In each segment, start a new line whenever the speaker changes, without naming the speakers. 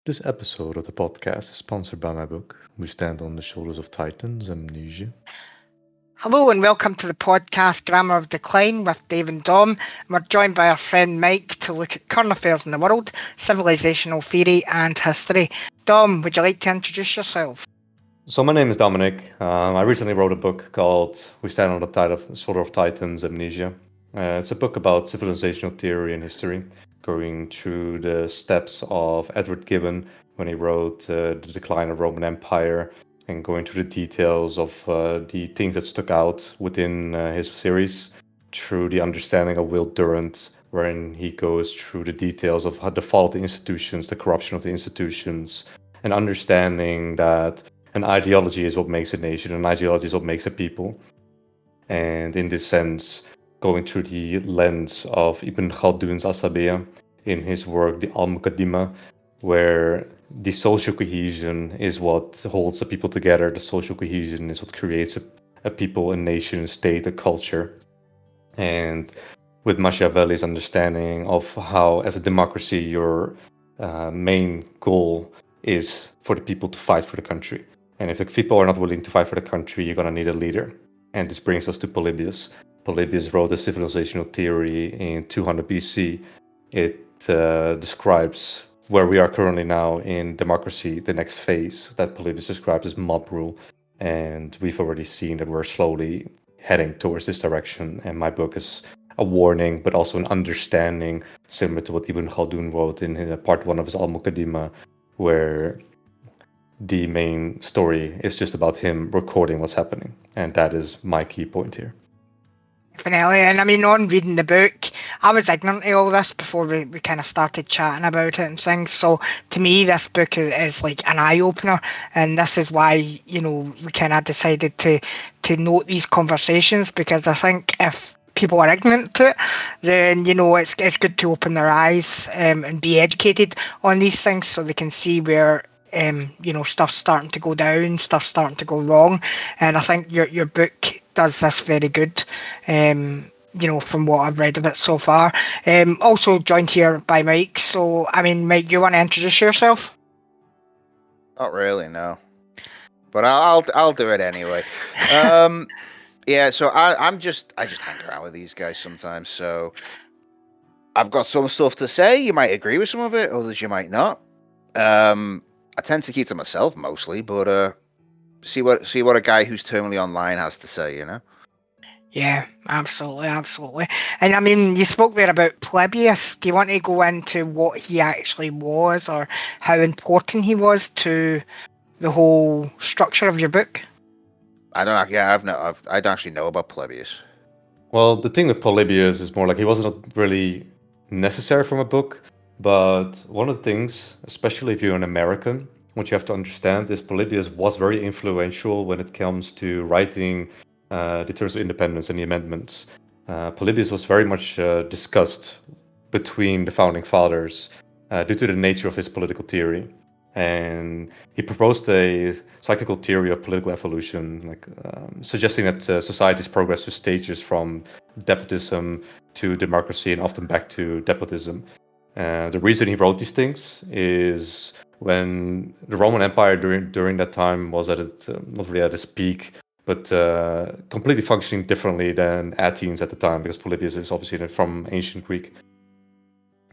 This episode of the podcast is sponsored by my book, We Stand on the Shoulders of Titans, Amnesia.
Hello and welcome to the podcast Grammar of Decline with Dave and Dom. We're joined by our friend Mike to look at current affairs in the world, civilizational theory and history. Dom, would you like to introduce yourself?
So my name is Dominic. I recently wrote a book called We Stand on the Shoulder of Titans, Amnesia. It's a book about civilizational theory and history, going through the steps of Edward Gibbon when he wrote The Decline of Roman Empire, and going through the details of the things that stuck out within his series, through the understanding of Will Durant, wherein he goes through the details of how the fall of the institutions, the corruption of the institutions, and understanding that an ideology is what makes a nation, an ideology is what makes a people. And in this sense, going through the lens of Ibn Khaldun's Asabiya in his work, the Al-Muqaddimah, where the social cohesion is what holds the people together. The social cohesion is what creates a people, a nation, a state, a culture. And with Machiavelli's understanding of how, as a democracy, your main goal is for the people to fight for the country. And if the people are not willing to fight for the country, you're going to need a leader. And this brings us to Polybius. Polybius wrote a civilizational theory in 200 BC. It describes where we are currently now in democracy, the next phase that Polybius describes as mob rule. And we've already seen that we're slowly heading towards this direction. And my book is a warning, but also an understanding, similar to what Ibn Khaldun wrote in part 1 of his Al-Muqaddimah, where the main story is just about him recording what's happening. And that is my key point here.
Definitely, and I mean, on reading the book, I was ignorant of all this before we kind of started chatting about it and things. So to me, this book is like an eye opener, and this is why we kind of decided to note these conversations, because I think if people are ignorant to it, then it's good to open their eyes and be educated on these things so they can see where stuff's starting to go down, stuff's starting to go wrong. And I think your book does this very good, from what I've read of it so far. Also joined here by Mike. So, I mean, Mike, you want to introduce yourself?
Not really, no. But I'll do it anyway. Yeah, so I just hang around with these guys sometimes. So I've got some stuff to say. You might agree with some of it, others you might not. I tend to keep to myself mostly, but see what a guy who's terminally online has to say,
Yeah, absolutely. And I mean, you spoke there about Polybius. Do you want to go into what he actually was, or how important he was to the whole structure of your book?
I don't. Yeah, I don't actually know about Polybius.
Well, the thing with Polybius is more like he wasn't really necessary from a book, but one of the things, especially if you're an American, what you have to understand is Polybius was very influential when it comes to writing the terms of independence and the amendments. Polybius was very much discussed between the founding fathers due to the nature of his political theory. And he proposed a cyclical theory of political evolution, suggesting that societies progress through stages from despotism to democracy and often back to despotism. The reason he wrote these things is when the Roman Empire during that time was at its not really at its peak, but completely functioning differently than Athens at the time, because Polybius is obviously from ancient Greek.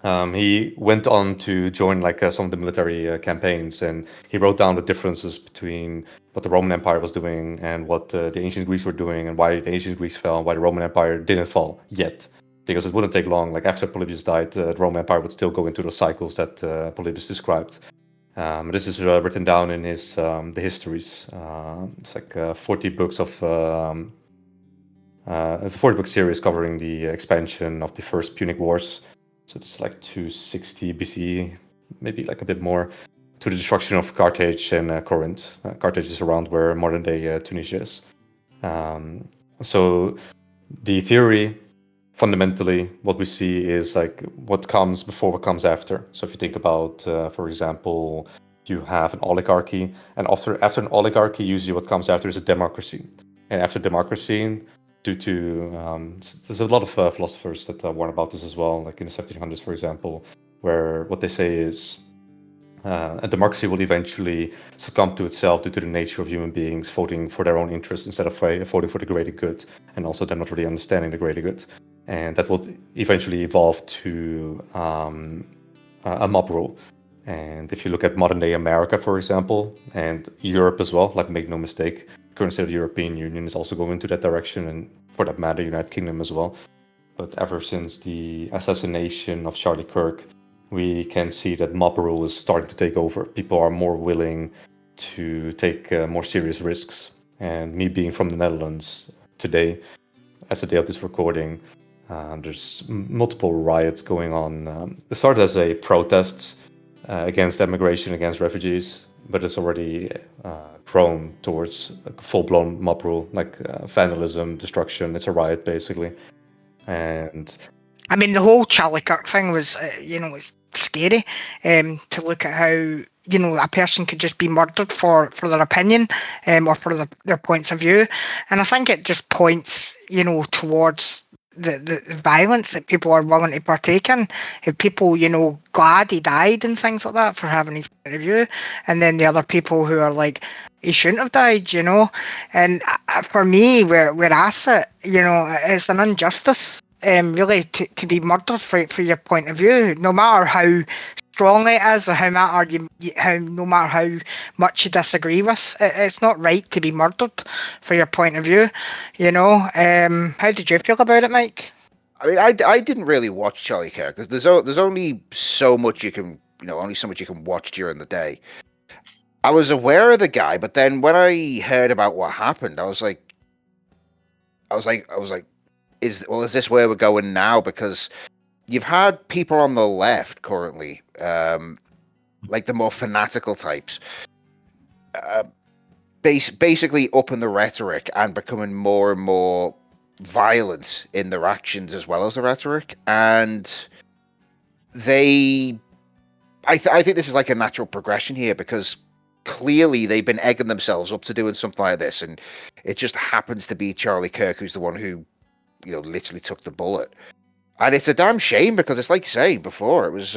He went on to join some of the military campaigns, and he wrote down the differences between what the Roman Empire was doing and what the ancient Greeks were doing, and why the ancient Greeks fell and why the Roman Empire didn't fall yet. Because it wouldn't take long. After Polybius died, the Roman Empire would still go into the cycles that Polybius described. This is written down in his the histories. It's 40 books of. It's a 40-book series covering the expansion of the first Punic Wars. So it's 260 BCE, maybe a bit more, to the destruction of Carthage and Corinth. Carthage is around where modern-day Tunisia is. So the theory, fundamentally, what we see is what comes before, what comes after. So if you think about, for example, you have an oligarchy, and after an oligarchy, usually what comes after is a democracy. And after democracy, due to there's a lot of philosophers that warn about this as well, in the 1700s, for example, where what they say is and democracy will eventually succumb to itself due to the nature of human beings voting for their own interests instead of voting for the greater good, and also them not really understanding the greater good. And that will eventually evolve to a mob rule. And if you look at modern day America, for example, and Europe as well, like make no mistake, current state of the European Union is also going into that direction, and for that matter, United Kingdom as well. But ever since the assassination of Charlie Kirk, we can see that mob rule is starting to take over. People are more willing to take more serious risks. And me being from the Netherlands today, as the day of this recording, there's multiple riots going on. It started as a protest against immigration, against refugees, but it's already grown towards a full-blown mob rule, like vandalism, destruction. It's a riot, basically. And
I mean, the whole Charlie Kirk thing was, was scary to look at how, a person could just be murdered for their opinion or for their points of view. And I think it just points, towards the violence that people are willing to partake in. If people, glad he died and things like that for having his point of view. And then the other people who are like, he shouldn't have died, And for me, where I sit, it's an injustice. Really, to be murdered for your point of view, no matter how strong it is, or no matter how much you disagree with, it's not right to be murdered for your point of view. How did you feel about it, Mike?
I mean, I didn't really watch Charlie Kirk. There's only so much you can watch during the day. I was aware of the guy, but then when I heard about what happened, I was like, is this where we're going now? Because you've had people on the left currently, like the more fanatical types, basically upping the rhetoric and becoming more and more violent in their actions as well as the rhetoric. And I think this is like a natural progression here, because clearly they've been egging themselves up to doing something like this, and it just happens to be Charlie Kirk who's the one who, literally took the bullet. And it's a damn shame, because it's like you say before, it was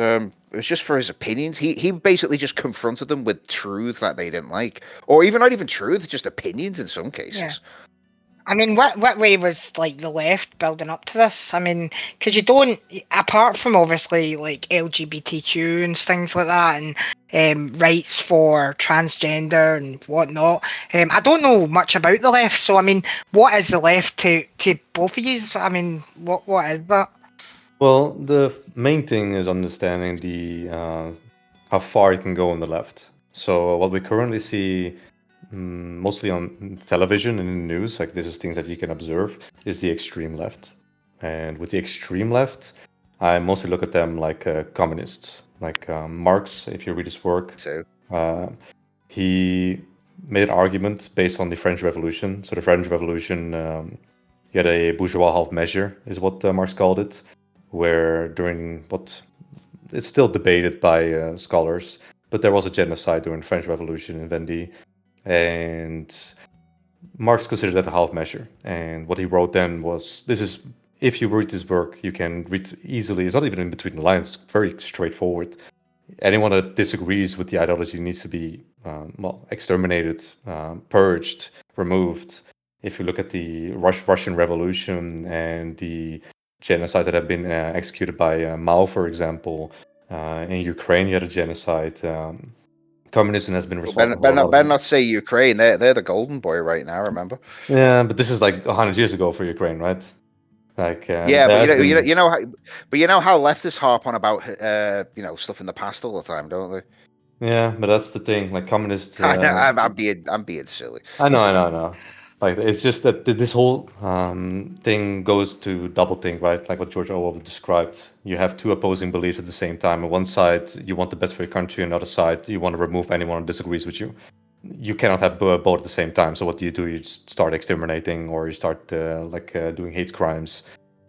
just for his opinions. He basically just confronted them with truth that they didn't like, or even not even truth, just opinions in some cases. Yeah.
I mean, what way was like the left building up to this? I mean, because you don't, apart from obviously like LGBTQ and things like that, and rights for transgender and whatnot. I don't know much about the left, so I mean, what is the left to both of you? I mean, what is that?
Well, the main thing is understanding the how far you can go on the left. So what we currently see, mostly on television and in the news, like this is things that you can observe, is the extreme left. And with the extreme left, I mostly look at them like communists. Like Marx, if you read his work, he made an argument based on the French Revolution. So the French Revolution, you had a bourgeois half measure, is what Marx called it, where during it's still debated by scholars, but there was a genocide during the French Revolution in Vendée, and Marx considered that a half measure. And what he wrote then was, if you read this work, you can read easily. It's not even in between the lines. It's very straightforward. Anyone that disagrees with the ideology needs to be exterminated, purged, removed. If you look at the Russian Revolution and the genocides that have been executed by Mao, for example, in Ukraine, you had a genocide. Communism has been responsible.
Better not say Ukraine. They're the golden boy right now. Remember?
Yeah, but this is like 100 years ago for Ukraine, right? Like
but you know how leftists harp on about stuff in the past all the time, don't they?
Yeah, but that's the thing. Like communists.
I'm being silly.
I know. Like it's just that this whole thing goes to double think, right? Like what George Orwell described. You have two opposing beliefs at the same time. On one side, you want the best for your country. On the other side, you want to remove anyone who disagrees with you. You cannot have both at the same time. So what do? You just start exterminating, or you start doing hate crimes.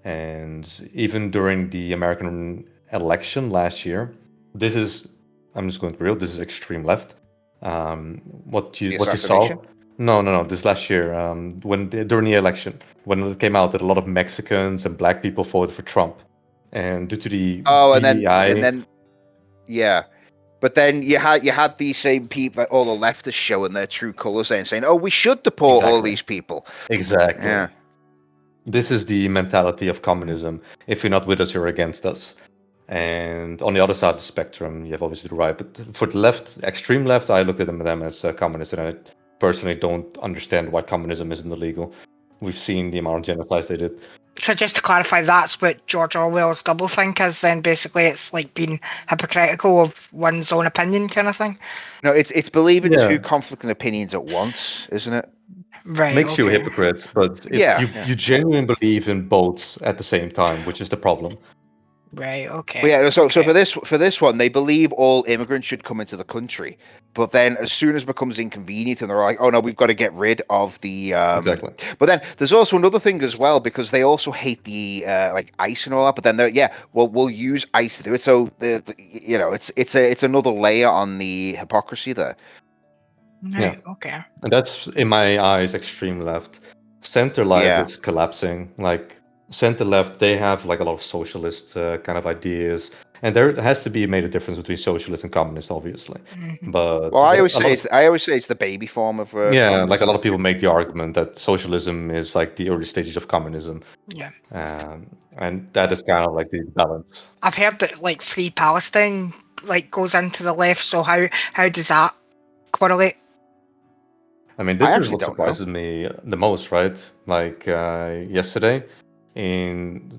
And even during the American election last year, I'm just going to be real. This is extreme left. What you saw. No. This last year, during the election, when it came out that a lot of Mexicans and Black people voted for Trump, and due to the
and then But then you had these same people, like all the leftists showing their true colours and saying, "Oh, we should deport all
Exactly.
these people."
Exactly.
Yeah.
This is the mentality of communism. If you're not with us, you're against us. And on the other side of the spectrum, you have obviously the right. But for the left, extreme left, I look at them as communists, and I personally don't understand why communism isn't illegal. We've seen the amount of genocides they did.
So just to clarify, that's what George Orwell's doublethink is. Then basically, it's like being hypocritical of one's own opinion, kind of thing.
No, it's believing
Yeah.
two conflicting opinions at once, isn't it?
Right.
Makes you a
okay.
hypocrite, but it's,
Yeah,
you,
yeah.
you genuinely believe in both at the same time, which is the problem.
Right. Okay.
Well, yeah, so
okay.
for this one, they believe all immigrants should come into the country, but then as soon as it becomes inconvenient, and they're like, "Oh no, we've got to get rid of the."
Exactly.
But then there's also another thing as well, because they also hate the like ICE and all that. But then they're we'll use ICE to do it. So it's another layer on the hypocrisy there.
Right. Okay.
And that's, in my eyes, extreme left. Center left
Yeah.
is collapsing. Like center left, they have like a lot of socialist kind of ideas, and there has to be made a difference between socialist and communist, obviously.
Mhm.
But
Well, I always
a lot
say it's the baby form of
yeah,
communism.
like a lot of people make the argument that socialism is like the early stages of communism,
Yeah.
and that is kind of like the balance.
I've heard that like Free Palestine like goes into the left. So how does that correlate?
I mean,
I
this is
actually
what
don't know.
surprises me the most, right? Like yesterday,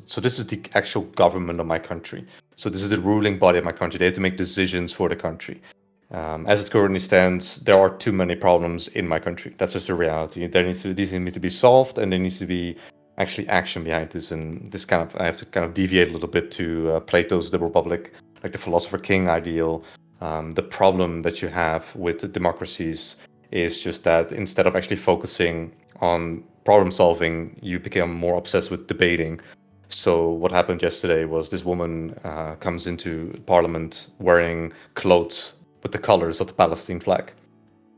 so this is the actual government of my country. So this is the ruling body of my country. They have to make decisions for the country. As it currently stands, there are too many problems in my country. That's just the reality. These need to be solved, and there needs to be actually action behind this. And this I have to kind of deviate a little bit to Plato's The Republic, like the philosopher king ideal. The problem that you have with democracies is just that instead of actually focusing on problem solving, you become more obsessed with debating. So what happened yesterday was this woman comes into parliament wearing clothes with the colors of the Palestine flag,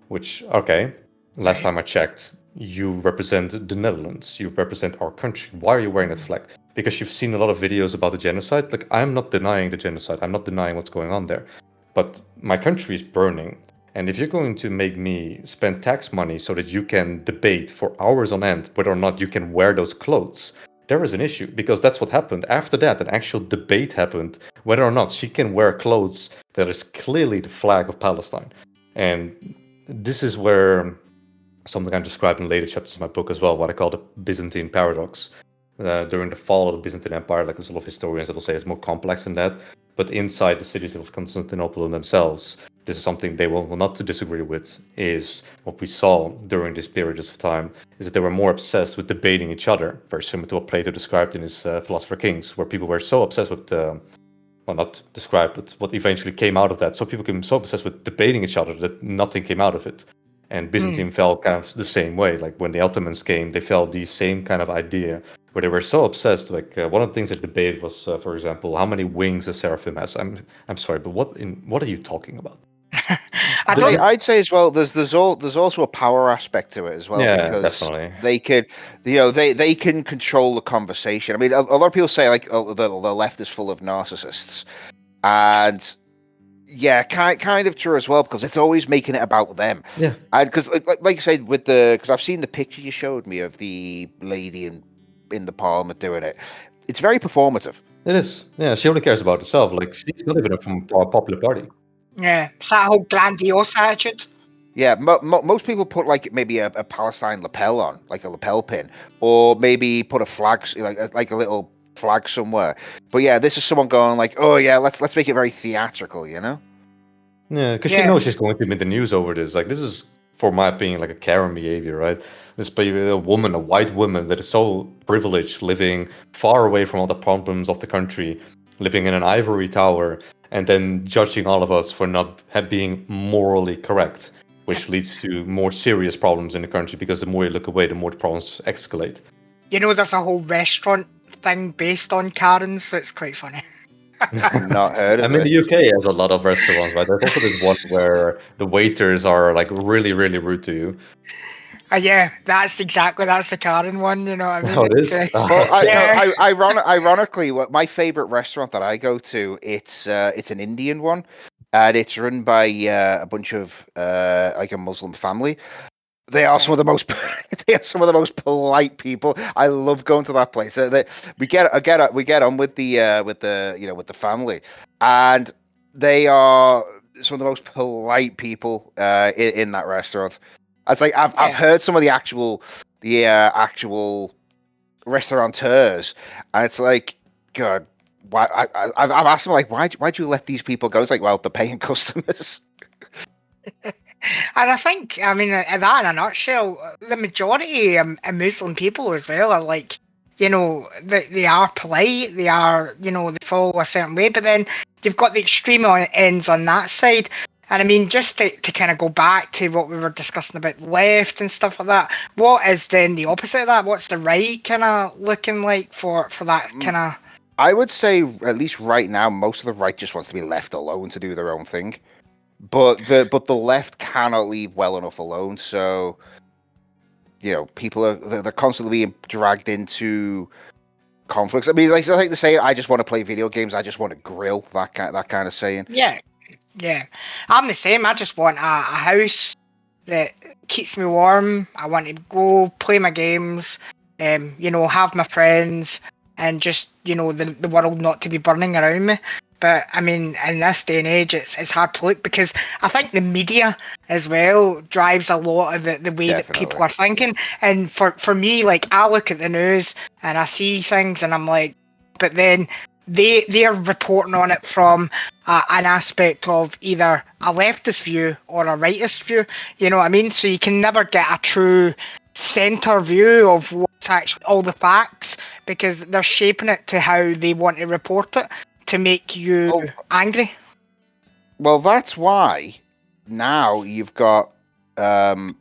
which, okay, last time I checked, you represent the Netherlands, you represent our country. Why are you wearing that flag? Because you've seen a lot of videos about the genocide. Like, I'm not denying the genocide. I'm not denying what's going on there. But my country is burning. And if you're going to make me spend tax money so that you can debate for hours on end whether or not you can wear those clothes, there is an issue, because that's what happened. After that, an actual debate happened whether or not she can wear clothes that is clearly the flag of Palestine. And this is where something I described in later chapters of my book as well, what I call the Byzantine paradox. During the fall of the Byzantine Empire, like there's a lot of historians that will say it's more complex than that. But inside the cities of Constantinople themselves, this is something they will not to disagree with, is what we saw during this period of time, is that they were more obsessed with debating each other, very similar to what Plato described in his Philosopher Kings, where people were so obsessed with, well, not described, but what eventually came out of that. So people became so obsessed with debating each other that nothing came out of it. And Byzantine fell kind of the same way. Like when the Ottomans came, they felt the same kind of idea, where they were so obsessed. Like one of the things they debated was, for example, how many wings a seraphim has. I'm sorry, but what are you talking about?
I'd say as well. There's also a power aspect to it as well,
Yeah,
because
definitely.
they could, they can control the conversation. I mean, a lot of people say like, oh, the left is full of narcissists, and yeah, kind of true as well, because it's always making it about them.
Yeah,
and because like you said with because I've seen the picture you showed me of the lady in the parliament doing it. It's very performative.
it is. Yeah, she only cares about herself. Like she's not even from a popular party.
Yeah, it's that whole grandiose attitude.
Yeah, most people put like maybe a Palestine lapel on, like a lapel pin, or maybe put a flag, like a little flag somewhere. But yeah, this is someone going like, oh yeah, let's make it very theatrical, you know?
Yeah, because she knows she's going to be in the news over this. Like this is, for my opinion, like a Karen behavior, right? This a woman, a white woman that is so privileged, living far away from all the problems of the country, living in an ivory tower, and then judging all of us for not being morally correct, which leads to more serious problems in the country, because the more you look away, the more the problems escalate.
You know, there's a whole restaurant thing based on Karens that's quite funny.
Not heard of
I mean,
it.
the UK has a lot of restaurants, right? There's also this one where the waiters are like really, really rude to you.
Yeah, that's the Karen one. You know what I mean?
Oh, it
It's,
is.
Well,
yeah,
ironically, what my favorite restaurant that I go to, it's an Indian one, and it's run by a bunch of like a Muslim family. They are some of the most they are some of the most polite people. I love going to that place. We get on with the with the family, and they are some of the most polite people in that restaurant. It's like I've heard some of the actual restaurateurs, and it's like, God, why? I've asked them like, why'd you let these people go? It's like, well, they're paying customers.
and I think, I mean, that in a nutshell, the majority of Muslim people as well are like, you know, they are polite, they are, you know, they follow a certain way, but then you've got the extreme ends on that side. And I mean, just to kind of go back to what we were discussing about left and stuff like that, what is then the opposite of that? What's the right kind of looking like for that kind of...
I would say, at least right now, most of the right just wants to be left alone to do their own thing. But the left cannot leave well enough alone. So, you know, people they're constantly being dragged into conflicts. I mean, like the saying, "I just want to play video games. I just want to grill." That kind of saying.
Yeah, yeah. I'm the same. I just want a house that keeps me warm. I want to go play my games, you know, have my friends, and just, you know, the world not to be burning around me. But I mean, in this day and age, it's hard to look, because I think the media as well drives a lot of the way that people
Definitely.
are thinking. And for me, like, I look at the news and I see things and I'm like, but then they're reporting on it from an aspect of either a leftist view or a rightist view. You know what I mean? So you can never get a true centre view of what's actually all the facts, because they're shaping it to how they want to report it to make you angry.
Well, that's why now you've got now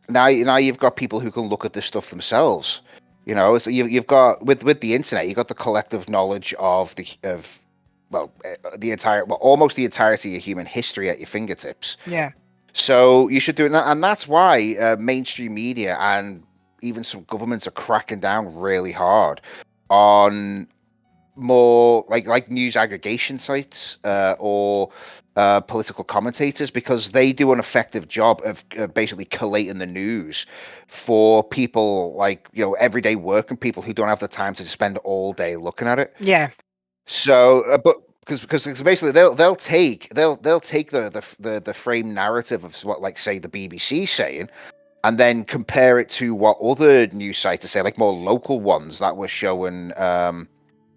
you've got people who can look at this stuff themselves. You know, so you've got with the internet, you've got the collective knowledge of almost the entirety of human history at your fingertips.
Yeah.
So you should do it, and that's why mainstream media and even some governments are cracking down really hard on more like news aggregation sites or political commentators, because they do an effective job of basically collating the news for people like, you know, everyday working people who don't have the time to spend all day looking at it.
Yeah.
So, but because basically they'll take the frame narrative of what, like, say, the BBC saying, and then compare it to what other news sites are saying, like more local ones that were showing,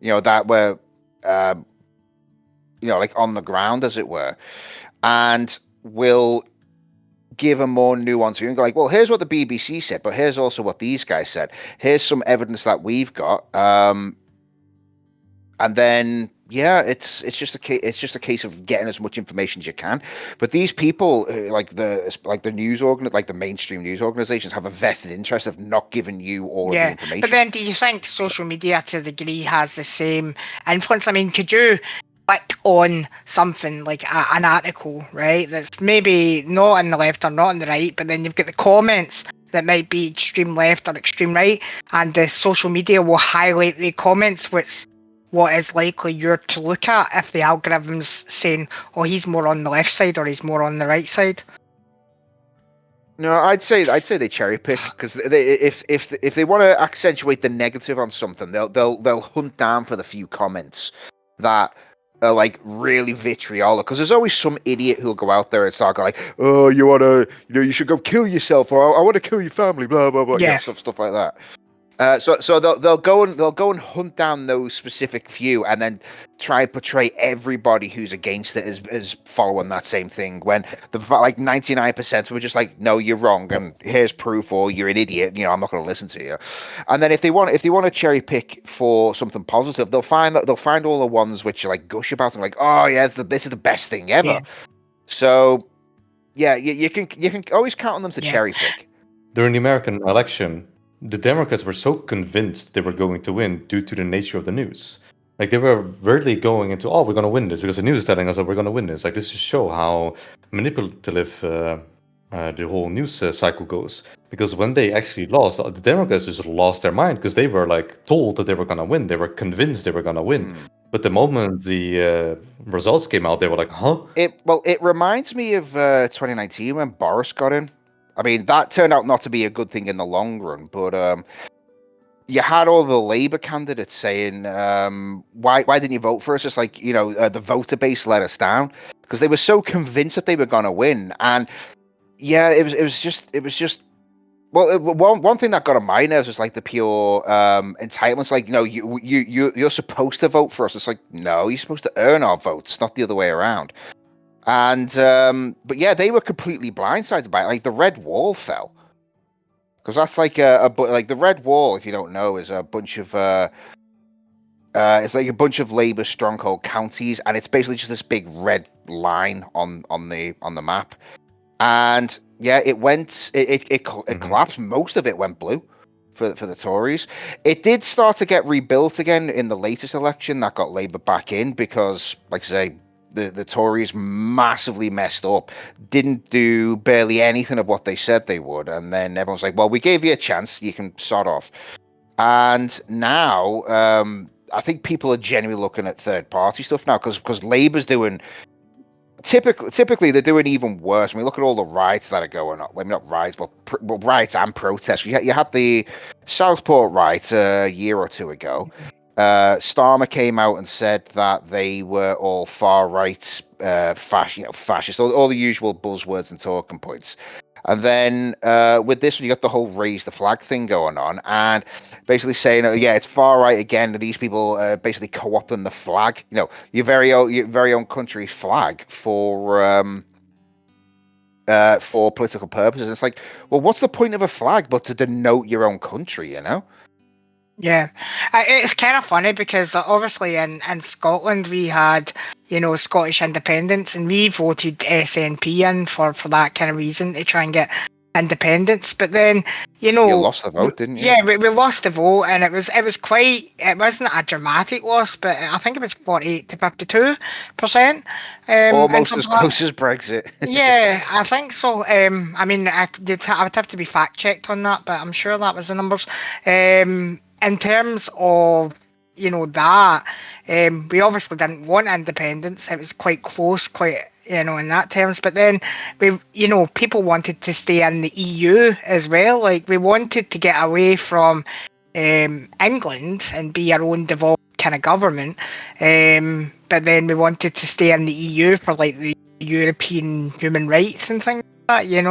you know, that were, you know, like on the ground, as it were, and will give a more nuanced view and go like, well, here's what the BBC said, but here's also what these guys said. Here's some evidence that we've got, and then it's just a case of getting as much information as you can. But these people, like the mainstream news organizations, have a vested interest of not giving you all of the information.
But then, do you think social media to a degree has the same influence? I mean, could you click on something like an article, right, that's maybe not on the left or not on the right, but then you've got the comments that might be extreme left or extreme right, and the social media will highlight the comments, which what is likely you're to look at if the algorithm's saying, oh, he's more on the left side or he's more on the right side?
No, I'd say they cherry pick, because if they want to accentuate the negative on something, they'll hunt down for the few comments that are like really vitriolic, because there's always some idiot who'll go out there and start going like, oh, you should go kill yourself, or I want to kill your family, blah blah blah, stuff like that. So they'll go and hunt down those specific few, and then try and portray everybody who's against it as following that same thing. When the like 99% were just like, no, you're wrong, and here's proof, or you're an idiot. You know, I'm not going to listen to you. And then if they want to cherry pick for something positive, they'll find all the ones which are like gush about and like, oh yeah, this is the best thing ever. Yeah. So yeah, you can always count on them to cherry pick.
During the American election, the Democrats were so convinced they were going to win due to the nature of the news. Like, they were really going into, oh, we're going to win this because the news is telling us that we're going to win this. Like, this shows how manipulative the whole news cycle goes. Because when they actually lost, the Democrats just lost their mind because they were like told that they were gonna win. They were convinced they were gonna win. But the moment the results came out, they were like, "Huh?"
It reminds me of 2019 when Boris got in. I mean, that turned out not to be a good thing in the long run, but you had all the Labour candidates saying, why didn't you vote for us? It's like, the voter base let us down because they were so convinced that they were going to win. And yeah, it was just well, one thing that got on my nerves was like the pure entitlements. Like, no, you're supposed to vote for us. It's like, no, you're supposed to earn our votes, not the other way around. And but yeah, they were completely blindsided by it. Like the Red Wall fell. Because that's like like the Red Wall, if you don't know, is a bunch of it's like a bunch of Labour stronghold counties, and it's basically just this big red line on the map. And yeah, it collapsed. Most of it went blue for the Tories. It did start to get rebuilt again in the latest election that got Labour back in because, like I say, the Tories massively messed up, didn't do barely anything of what they said they would, and then everyone's like, well, we gave you a chance, you can sod off. And now I think people are genuinely looking at third party stuff now because Labour's doing typically they're doing even worse. I mean, look at all the riots that are going on. Well, not riots, but riots and protests. You had the Southport riots a year or two ago. Starmer came out and said that they were all far right, fascist, all the usual buzzwords and talking points. And then with this one, you got the whole raise the flag thing going on, and basically saying, yeah, it's far right again. These people basically co-opting the flag, your very own country's flag for political purposes. It's like, well, what's the point of a flag but to denote your own country,
Yeah, it's kind of funny because obviously in Scotland we had, Scottish independence, and we voted SNP in for that kind of reason to try and get independence. But then, you
lost the vote, didn't you?
Yeah, we lost the vote, and it wasn't a dramatic loss, but I think it was 48 to 52%.
Almost as close as Brexit.
Yeah, I think so. I mean, I would have to be fact checked on that, but I'm sure that was the numbers. In terms of that, we obviously didn't want independence. It was quite close, in that terms. But then people wanted to stay in the EU as well. Like we wanted to get away from England and be our own devolved kind of government. But then we wanted to stay in the EU for like the European human rights and things like that.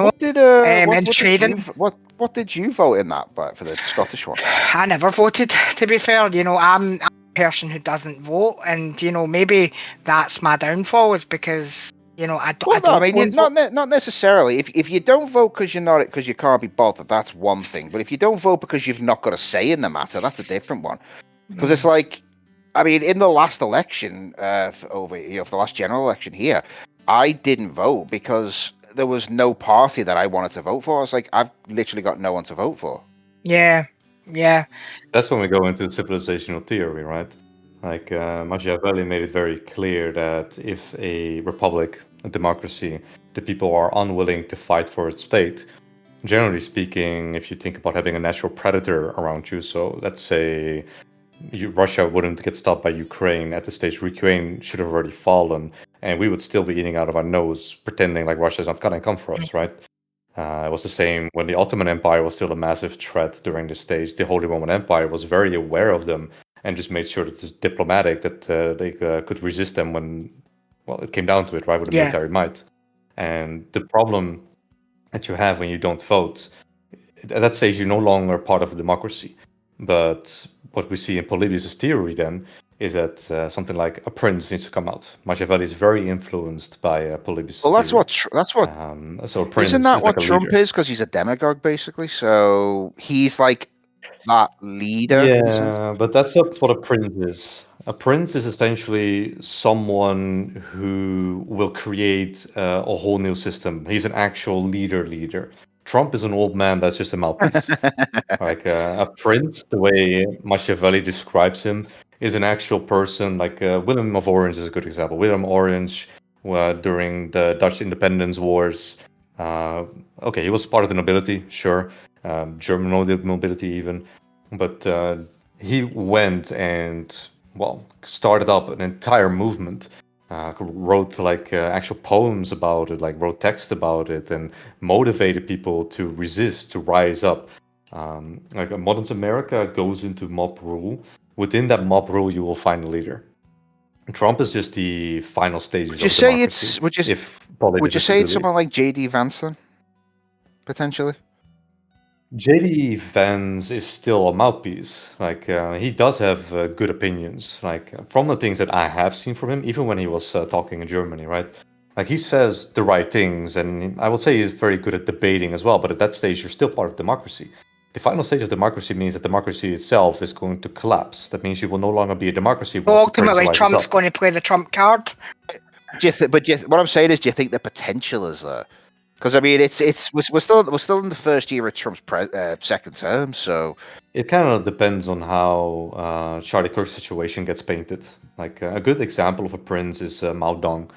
What did you vote in that for the Scottish one?
I never voted, to be fair. I'm a person who doesn't vote, and maybe that's my downfall is because
not necessarily. If you don't vote because you can't be bothered, that's one thing. But if you don't vote because you've not got a say in the matter, that's a different one. Because it's like, I mean, in the last election, for the last general election here, I didn't vote because there was no party that I wanted to vote for. I was like, I've literally got no one to vote for.
Yeah.
That's when we go into civilizational theory, right? Like Machiavelli made it very clear that if a republic, a democracy, the people are unwilling to fight for its state, generally speaking, if you think about having a natural predator around you, so let's say Russia wouldn't get stopped by Ukraine at the stage Ukraine should have already fallen, and we would still be eating out of our nose, pretending like Russia's not gonna come for us, right? It was the same when the Ottoman Empire was still a massive threat during this stage. The Holy Roman Empire was very aware of them and just made sure that it's diplomatic, that they could resist them when, well, it came down to it, right, with the military might. And the problem that you have when you don't vote, at that stage you're no longer part of a democracy. But what we see in Polybius' theory then is that something like a prince needs to come out. Machiavelli is very influenced by Polybius.
Well, that's what.
So a prince
isn't that
is
what
like a
Trump
leader.
is? Because he's a demagogue, basically. So he's like that leader.
Yeah, but that's not what a prince is. A prince is essentially someone who will create a whole new system. He's an actual leader. Trump is an old man that's just a mouthpiece. Like a prince, the way Machiavelli describes him, is an actual person. Like William of Orange is a good example. William Orange, during the Dutch independence wars, Okay, he was part of the nobility, sure, German nobility even, but he went and started up an entire movement. Wrote actual poems about it, like wrote text about it, and motivated people to resist, to rise up. Like modern America goes into mob rule. Within that mob rule, you will find a leader. Trump is just the final stages
Would you
of
say
democracy.
it's would you
if
would you
politics
say
is
it's
really-
someone like J.D. Vance then? Potentially.
JD Vance is still a mouthpiece. Like he does have good opinions. Like from the things that I have seen from him, even when he was talking in Germany, right? Like he says the right things, and I will say he's very good at debating as well. But at that stage, you're still part of democracy. The final stage of democracy means that democracy itself is going to collapse. That means you will no longer be a democracy.
So
once the prince
ultimately,
rises
Trump's
up.
going to play the Trump card.
What I'm saying is, do you think the potential is there? Because I mean, we're still in the first year of Trump's second term, so
It kind of depends on how Charlie Kirk's situation gets painted. Like a good example of a prince is Mao Dong.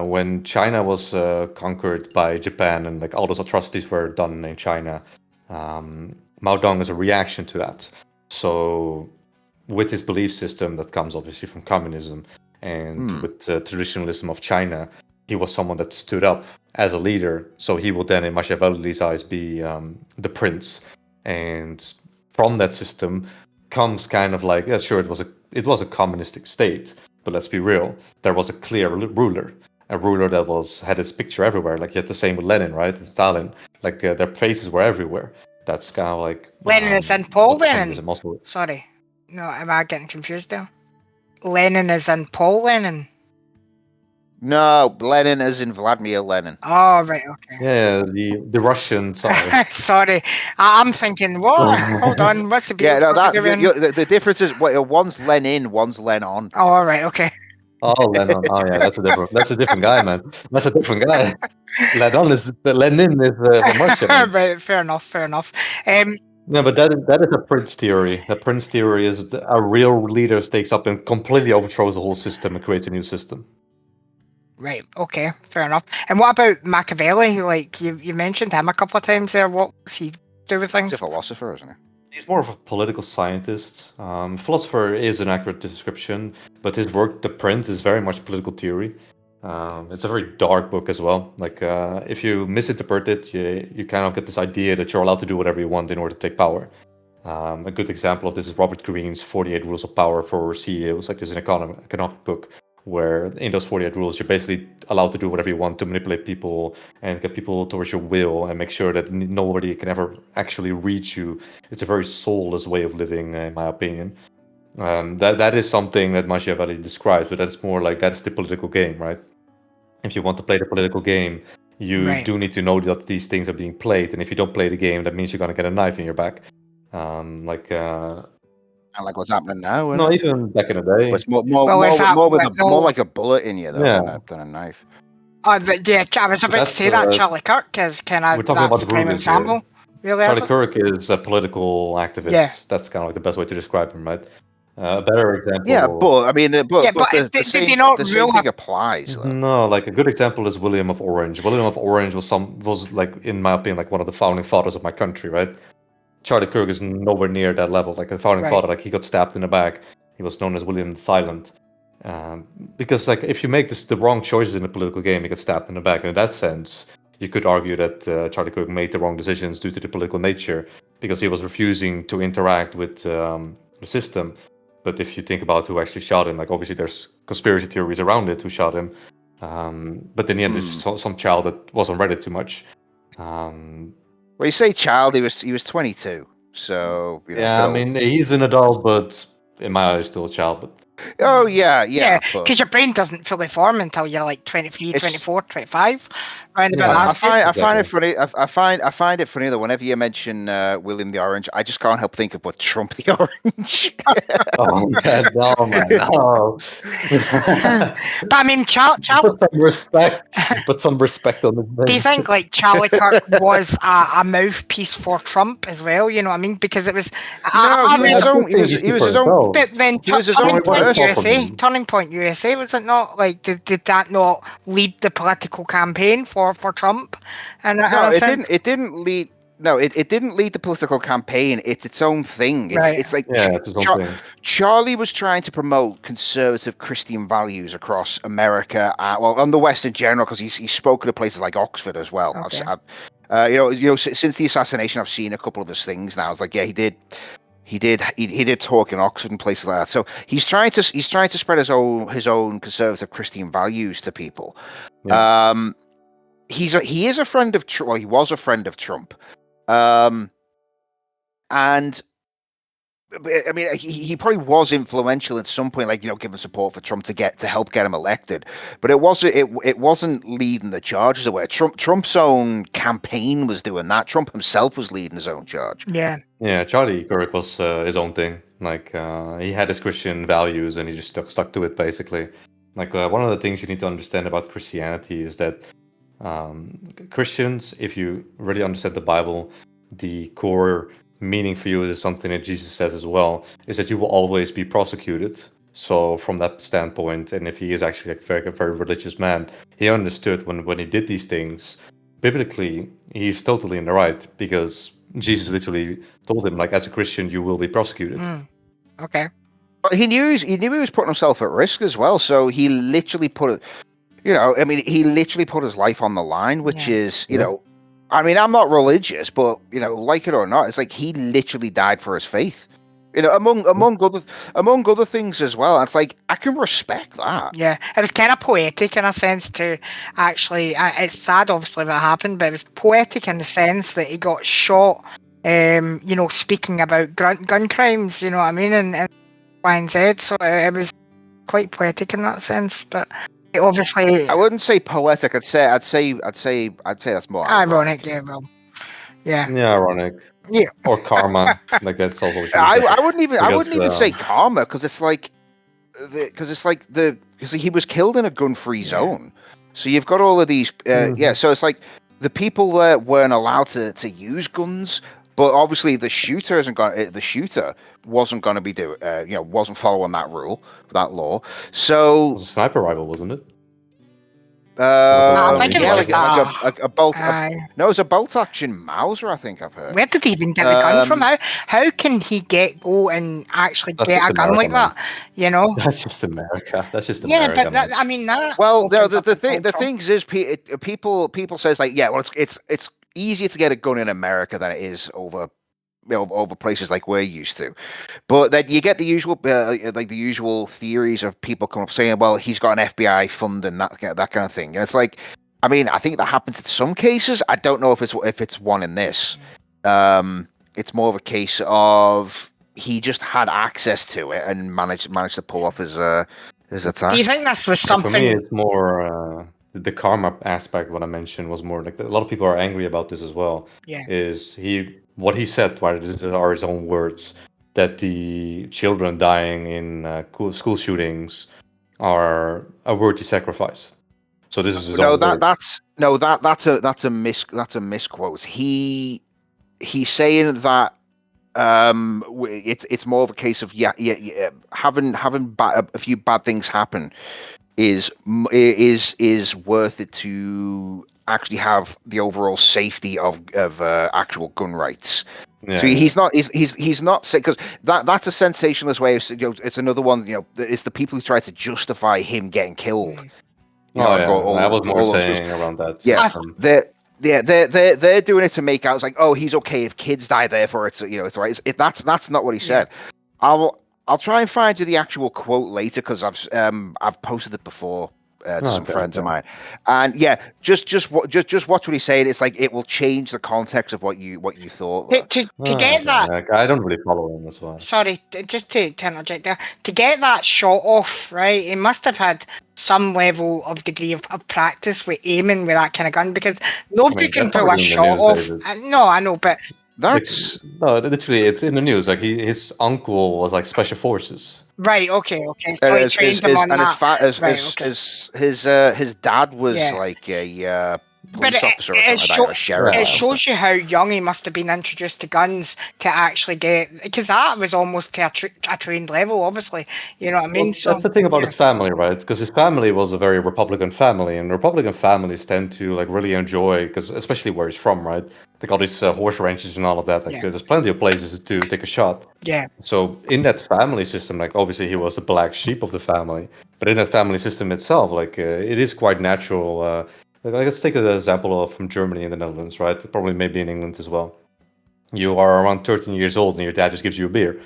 When China was conquered by Japan and like all those atrocities were done in China, Mao Dong is a reaction to that. So with his belief system that comes obviously from communism and with the traditionalism of China, he was someone that stood up as a leader. So he would then, in Machiavelli's eyes, be the prince. And from that system comes kind of like, yeah, sure, it was a communistic state, but let's be real, there was a clear ruler, a ruler that had his picture everywhere. Like you had the same with Lenin, right, and Stalin. Like their faces were everywhere. That's kind of like
Lenin is in Paul
what
Lenin.
communism also is.
Sorry, no, am I getting confused there? Lenin is in Paul Lenin.
no, Lenin is in Vladimir Lenin.
Oh right, okay.
Yeah, the Russian side.
Sorry, I'm thinking. What? Hold on. What's the
Yeah,
Beatles
no,
got to do in-
the difference is one's Lenin, one's Lenon.
Oh, all right, okay.
Oh, Lennon. Oh, yeah, that's a different guy, man. That's a different guy. Lenin is from Russia. Man.
Right, fair enough.
Yeah, but that is a Prince theory. The Prince theory is that a real leader takes up and completely overthrows the whole system and creates a new system.
Right, okay, fair enough. And what about Machiavelli? Like you mentioned him a couple of times there. What's he do with things?
He's a philosopher, isn't he?
He's more of a political scientist. Philosopher is an accurate description, but his work, The Prince, is very much political theory. It's a very dark book as well. Like if you misinterpret it, you kind of get this idea that you're allowed to do whatever you want in order to take power. A good example of this is Robert Greene's 48 Rules of Power for CEOs. Like there's an economic book where in those 48 rules, you're basically allowed to do whatever you want to manipulate people and get people towards your will and make sure that nobody can ever actually reach you. It's a very soulless way of living, in my opinion. That is something that Machiavelli describes, but that's more like that's the political game, right? If you want to play the political game, you do need to know that these things are being played, and if you don't play the game, that means you're gonna get a knife in your back.
And like what's happening now.
No, even back in the day.
But it's more like a bullet in you though than a knife.
But yeah, I was about to say that Charlie Kirk is kind of
we're talking about
the prime
rulers
example.
Here.
Really,
Charlie Kirk is a political activist.
Yeah.
That's kind of like the best way to describe him, right? A better example.
Yeah, but I mean, the same thing applies. Though.
No, like a good example is William of Orange. William of Orange was like, in my opinion, like one of the founding fathers of my country, right? Charlie Kirk is nowhere near that level. Like the founding father, like he got stabbed in the back. He was known as William the Silent. Because like if you make the wrong choices in the political game, you get stabbed in the back. And in that sense, you could argue that Charlie Kirk made the wrong decisions due to the political nature because he was refusing to interact with the system. But if you think about who actually shot him, like obviously there's conspiracy theories around it who shot him. But in the end, it's some child that wasn't read it too much.
Well, you say child, he was 22, so
I mean he's an adult, but in my eyes still a child. But
because your brain doesn't fully form until you're like 23, 24, 25.
I find it funny. I find it funny that whenever you mention William the Orange, I just can't help think about Trump the Orange.
Oh man, no.
But I mean,
put some respect on the name.
Do you think like Charlie Kirk was a mouthpiece for Trump as well? You know what I mean? Because it was.
He was his own.
But then
He was his own.
Point
far from
USA,
him.
Turning Point USA, was it not? Like, did that not lead the political campaign for Trump? And
No, it didn't. It didn't lead. No, it didn't lead the political campaign. It's its own thing.
Right.
It's like
Yeah, it's his own thing.
Charlie was trying to promote conservative Christian values across America, well, on the West in general, because he's spoken at places like Oxford as well.
Okay.
Since the assassination, I've seen a couple of his things now. It's like, yeah, he did talk in Oxford and places like that. So he's trying to spread his own conservative Christian values to people.
Yeah.
He is a friend of Trump. Well, he was a friend of Trump. And I mean, he probably was influential at some point, like, giving support for Trump to help get him elected. But it wasn't leading the charges away. Trump's own campaign was doing that. Trump himself was leading his own charge.
Yeah.
Yeah, Charlie Kirk was his own thing. Like, he had his Christian values and he just stuck to it, basically. Like, one of the things you need to understand about Christianity is that Christians, if you really understand the Bible, the core meaning for you is something that Jesus says as well, is that you will always be prosecuted. So from that standpoint, and if he is actually a very religious man, he understood when he did these things, biblically, he's totally in the right, because Jesus literally told him, like, as a Christian, you will be prosecuted.
Okay.
But he knew he was putting himself at risk as well. So he literally put his life on the line, which is, I mean, I'm not religious, but like it or not, it's like he literally died for his faith. Among other things as well. It's like, I can respect that.
Yeah, it was kind of poetic in a sense to actually. It's sad, obviously, that happened, but it was poetic in the sense that he got shot. Speaking about gun crimes, you know what I mean, and Y and Z. So it was quite poetic in that sense, but. Obviously,
I wouldn't say poetic. I'd say that's more ironic.
Yeah, well, yeah,
ironic.
Yeah,
or karma. Like, that's also.
I wouldn't even say karma, because he was killed in a gun-free zone. So you've got all of these. So it's like the people there weren't allowed to use guns. But obviously, the shooter wasn't going to be wasn't following that law. So
it was a sniper rifle, wasn't it?
I think it was
like a bolt. No, it was a bolt-action Mauser, I think I've heard.
Where did he even get the gun from? How can he go and actually get a gun like that?
That's just America. That's just
America.
Yeah, but
I mean,
well, the things is, people says, like, yeah, well, it's easier to get a gun in America than it is over places like we're used to. But then you get the usual theories of people come up saying, well, he's got an FBI fund and that kind of thing. And it's like, I mean, I think that happens in some cases. I don't know if it's one in this. It's more of a case of he just had access to it and managed to pull off his attack.
Do you think this was something?
For me, it's more the karma aspect. What I mentioned was more like, a lot of people are angry about this as well.
Yeah.
Is what he said? Right, these are his own words. That the children dying in school shootings are a worthy sacrifice. So this is his own word.
That's a misquote. He's saying that it's more of a case of having a few bad things happen is worth it to actually have the overall safety of actual gun rights. Yeah. So he's not saying, because that's a sensationalist way of, it's another one, it's the people who try to justify him getting killed.
I was more saying around that.
Yeah, they're doing it to make out, it's like, oh, he's okay if kids die, therefore it's it's right. That's not what he said. I'll try and find you the actual quote later, because I've posted it before to some friends of mine, and just watch what he's saying. It's like, it will change the context of what you thought.
To get that,
I don't really follow him as well.
Sorry, just to interject there. To get that shot off, right? He must have had some level of degree of practice with aiming with that kind of gun, because nobody can pull a shot off. No, I know, but
literally, it's in the news. Like, his uncle was like special forces.
Right. Okay. So he trained him on that.
His dad was like a police officer or something like that, or a sheriff.
It shows you how young he must have been introduced to guns to actually get, because that was almost to a trained level, obviously. You know what I mean?
Well, that's the thing about his family, right? Because his family was a very Republican family, and Republican families tend to like really enjoy, because especially where he's from, right? They got these horse ranches and all of that. Like, there's plenty of places to take a shot.
Yeah.
So in that family system, like obviously he was the black sheep of the family, but in that family system itself, like it is quite natural. Like, let's take an example from Germany and the Netherlands, right? Probably maybe in England as well. You are around 13 years old and your dad just gives you a beer.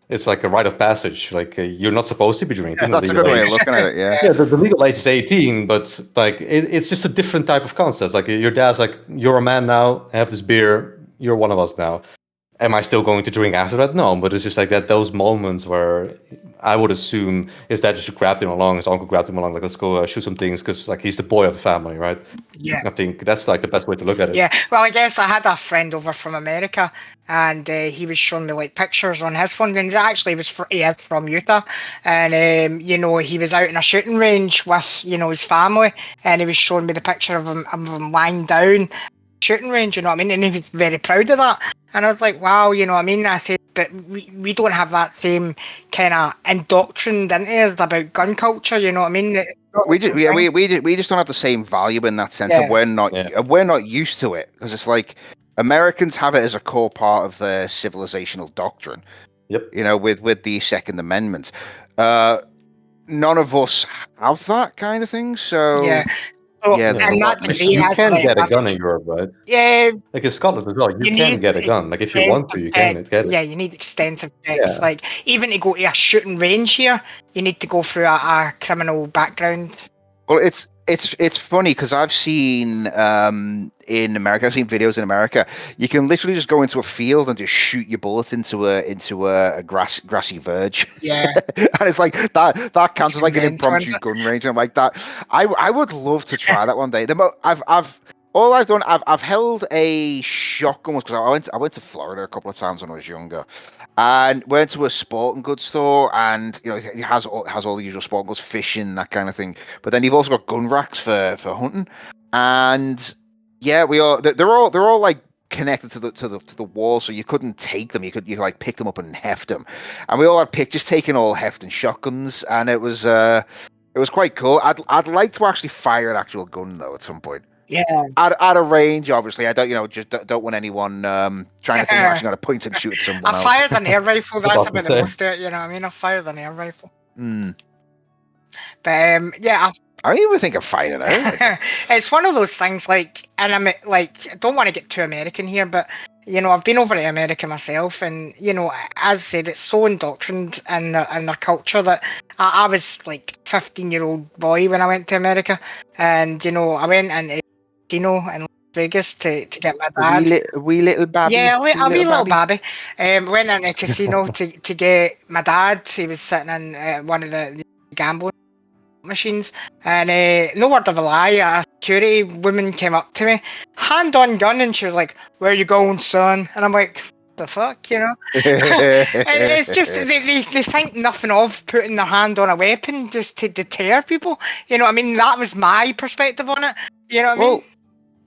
It's like a rite of passage. Like you're not supposed to be drinking.
Yeah, that's a good way of looking at it. Yeah.
Yeah, the legal age is 18, but like it's just a different type of concept. Like your dad's like, you're a man now. Have this beer. You're one of us now. Am I still going to drink after that? No, but it's just like that. Those moments where I would assume his dad just grabbed him along, his uncle grabbed him along, like let's go shoot some things, because like he's the boy of the family, right?
Yeah.
I think that's like the best way to look at it.
Yeah. Well, I guess I had a friend over from America, and he was showing me like pictures on his phone, and he is from Utah, and you know, he was out in a shooting range with, you know, his family, and he was showing me the picture of him lying down shooting range, you know what I mean, and he was very proud of that. And I was like, wow, you know what I mean? I said, but we don't have that same kind of indoctrined into us about gun culture, you know what I mean?
We just don't have the same value in that sense, and we're not used to it, because it's like Americans have it as a core part of their civilizational doctrine.
Yep.
You know, with the Second Amendment, none of us have that kind of thing. So
and
you can get a gun in Europe, right?
Yeah.
Like in Scotland as well, you can get a gun. Like if you want to, you can get it.
Yeah, you need extensive checks. Like even to go to a shooting range here, you need to go through a criminal background.
Well, it's funny because I've seen in America, I've seen videos in America. You can literally just go into a field and just shoot your bullets into a grassy verge.
Yeah,
and it's like that counts as like an impromptu gun range. And I'm like that. I would love to try that one day. I've held a shotgun because I went to Florida a couple of times when I was younger, and went to a sporting goods store, and you know it has all the usual sporting goods, fishing, that kind of thing. But then you've also got gun racks for hunting, and they're all like connected to the wall, so you couldn't take them. You could like pick them up and heft them, and we all had pictures taken all hefting shotguns, and it was quite cool. I'd like to actually fire an actual gun though at some point.
Yeah.
At a range, obviously. I don't, don't want anyone trying to think I'm actually going to point and shoot at someone else.
I fired an air rifle. That's about the most, you know what I mean? I fired an air rifle. But
I don't even think I fired it.
It's one of those things, like, and I'm like, I don't want to get too American here, but you know, I've been over to America myself, and you know, as I said, it's so indoctrined in their culture that I was like 15-year-old boy when I went to America, and you know, I went in casino in Las Vegas to get my dad.
Wee little babby.
Yeah, a wee little babby. Went in a casino to get my dad. He was sitting in one of the gambling machines, and no word of a lie, a security woman came up to me, hand on gun, and she was like, "Where you going, son?" And I'm like, the fuck, you know? It's just they think nothing of putting their hand on a weapon just to deter people. You know what I mean? That was my perspective on it. You know what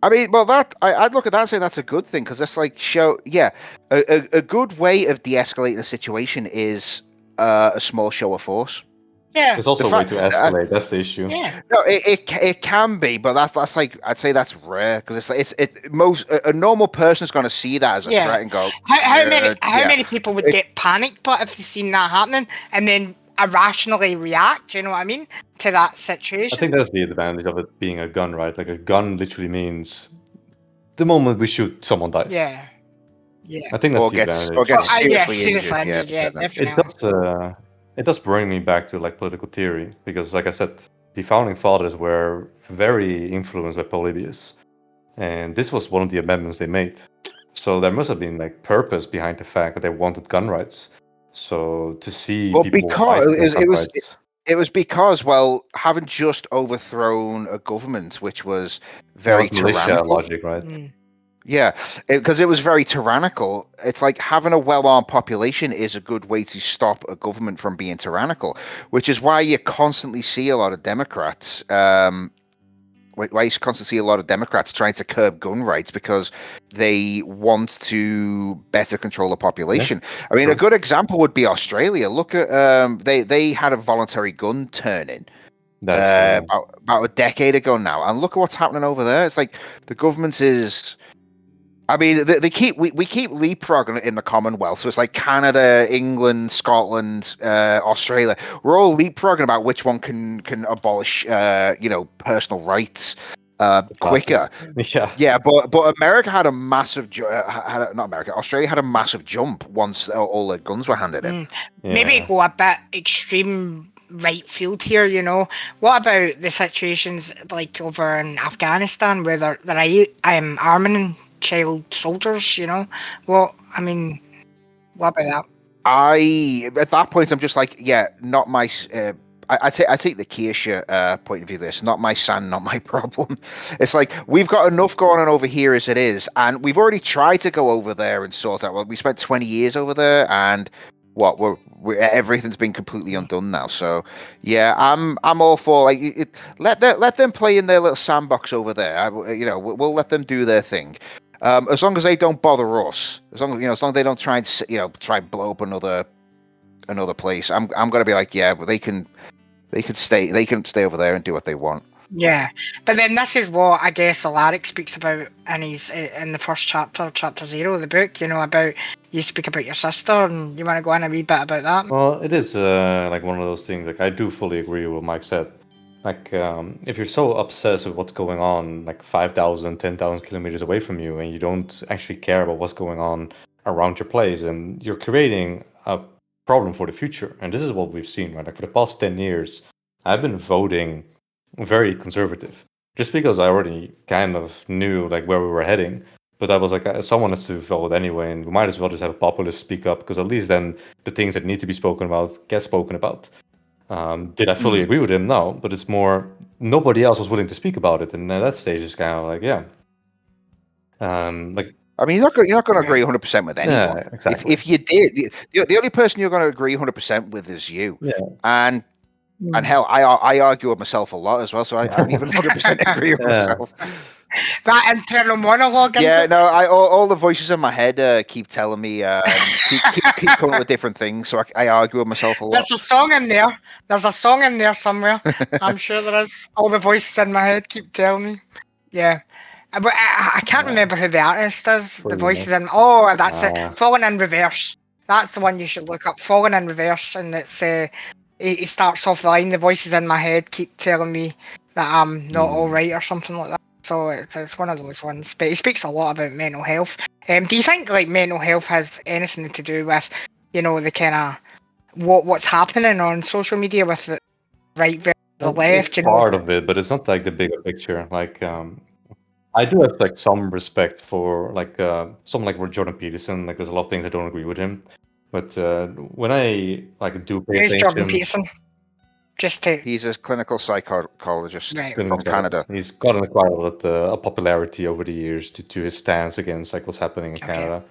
I mean?
I'd look at that and say that's a good thing, because it's like a good way of de-escalating a situation is a small show of force.
Yeah,
it's also a way to escalate. That's the issue.
Yeah,
no, it can be, but that's like, I'd say that's rare, because a normal person is going to see that as a threat and go.
How many people would get panicked, but if they seen that happening and then irrationally react, you know what I mean, to that situation?
I think that's the advantage of it being a gun, right? Like a gun literally means the moment we shoot, someone dies.
Yeah.
I think that's the advantage.
Or gets seriously injured.
Yeah, definitely.
It does bring me back to like political theory, because like I said, the founding fathers were very influenced by Polybius, and this was one of the amendments they made. So there must have been like purpose behind the fact that they wanted gun rights. So to see people
it was because having just overthrown a government which was very
militia logic, right?
Yeah, because it was very tyrannical. It's like having a well-armed population is a good way to stop a government from being tyrannical, which is why you constantly see a lot of Democrats why you constantly see a lot of Democrats trying to curb gun rights because they want to better control the population. I mean,
sure.
a good example would be Australia. Look at they had a voluntary gun turn-in
That's
about a decade ago now, and look at what's happening over there. It's like the government is. I mean, we keep leapfrogging in the Commonwealth. So it's like Canada, England, Scotland, Australia. We're all leapfrogging about which one can abolish, personal rights quicker.
yeah.
Yeah, but America had a massive Australia had a massive jump once all the guns were handed in.
Maybe
Yeah.
go a bit extreme right field here, you know. What about the situations like over in Afghanistan where they're arming child soldiers, you know? What about that?
At that point I'm just like, yeah, not my. I take the Keisha point of view. This not my son, not my problem. It's like we've got enough going on over here as it is, and we've already tried to go over there and sort out. Well, we spent 20 years over there, and we're everything's been completely undone now. So yeah, I'm all for like let them play in their little sandbox over there. We'll let them do their thing. As long as they don't bother us, as long as they don't try and blow up another place, I'm gonna be like, yeah, but they can stay over there and do what they want.
Yeah, but then this is what I guess Alaric speaks about in the first chapter 0 of the book. You know, about you speak about your sister, and you want to go in a wee bit about that.
Well, it is like one of those things. Like I do fully agree with what Mike said. Like if you're so obsessed with what's going on, like 5,000, 10,000 kilometers away from you, and you don't actually care about what's going on around your place, and you're creating a problem for the future. And this is what we've seen, right? Like for the past 10 years, I've been voting very conservative, just because I already kind of knew like where we were heading. But I was like, someone has to vote anyway, and we might as well just have a populist speak up, because at least then the things that need to be spoken about get spoken about. Did I fully agree with him? No, but it's more nobody else was willing to speak about it, and at that stage it's kind of like, yeah, like
I mean, you're not going to agree 100% with anyone.
yeah, exactly.
If you did, the only person you're going to agree 100% with is you.
Yeah.
And hell, I argue with myself a lot as well, so I don't even 100% agree with myself.
That internal monologue.
Yeah, no, all the voices in my head keep telling me keep coming up with different things, so I argue with myself a lot.
There's a song in there. There's a song in there somewhere. I'm sure there is. All the voices in my head keep telling me. Yeah. But I can't remember who the artist is. The voices in. Oh, that's it. Falling in Reverse. That's the one you should look up. Falling in Reverse, and it's he starts off the line. The voices in my head keep telling me that I'm not all right or something like that. So it's one of those ones. But he speaks a lot about mental health. Do you think like mental health has anything to do with, the kind of what's happening on social media with the right versus the left?
It's part of it, but it's not like the bigger picture. Like I do have like some respect for like someone like Jordan Peterson. Like there's a lot of things I don't agree with him, but when I like do pay
Who's
attention,
Jordan Peterson?
He's a clinical psychologist from Canada.
He's gotten quite a popularity over the years to his stance against like what's happening in Canada.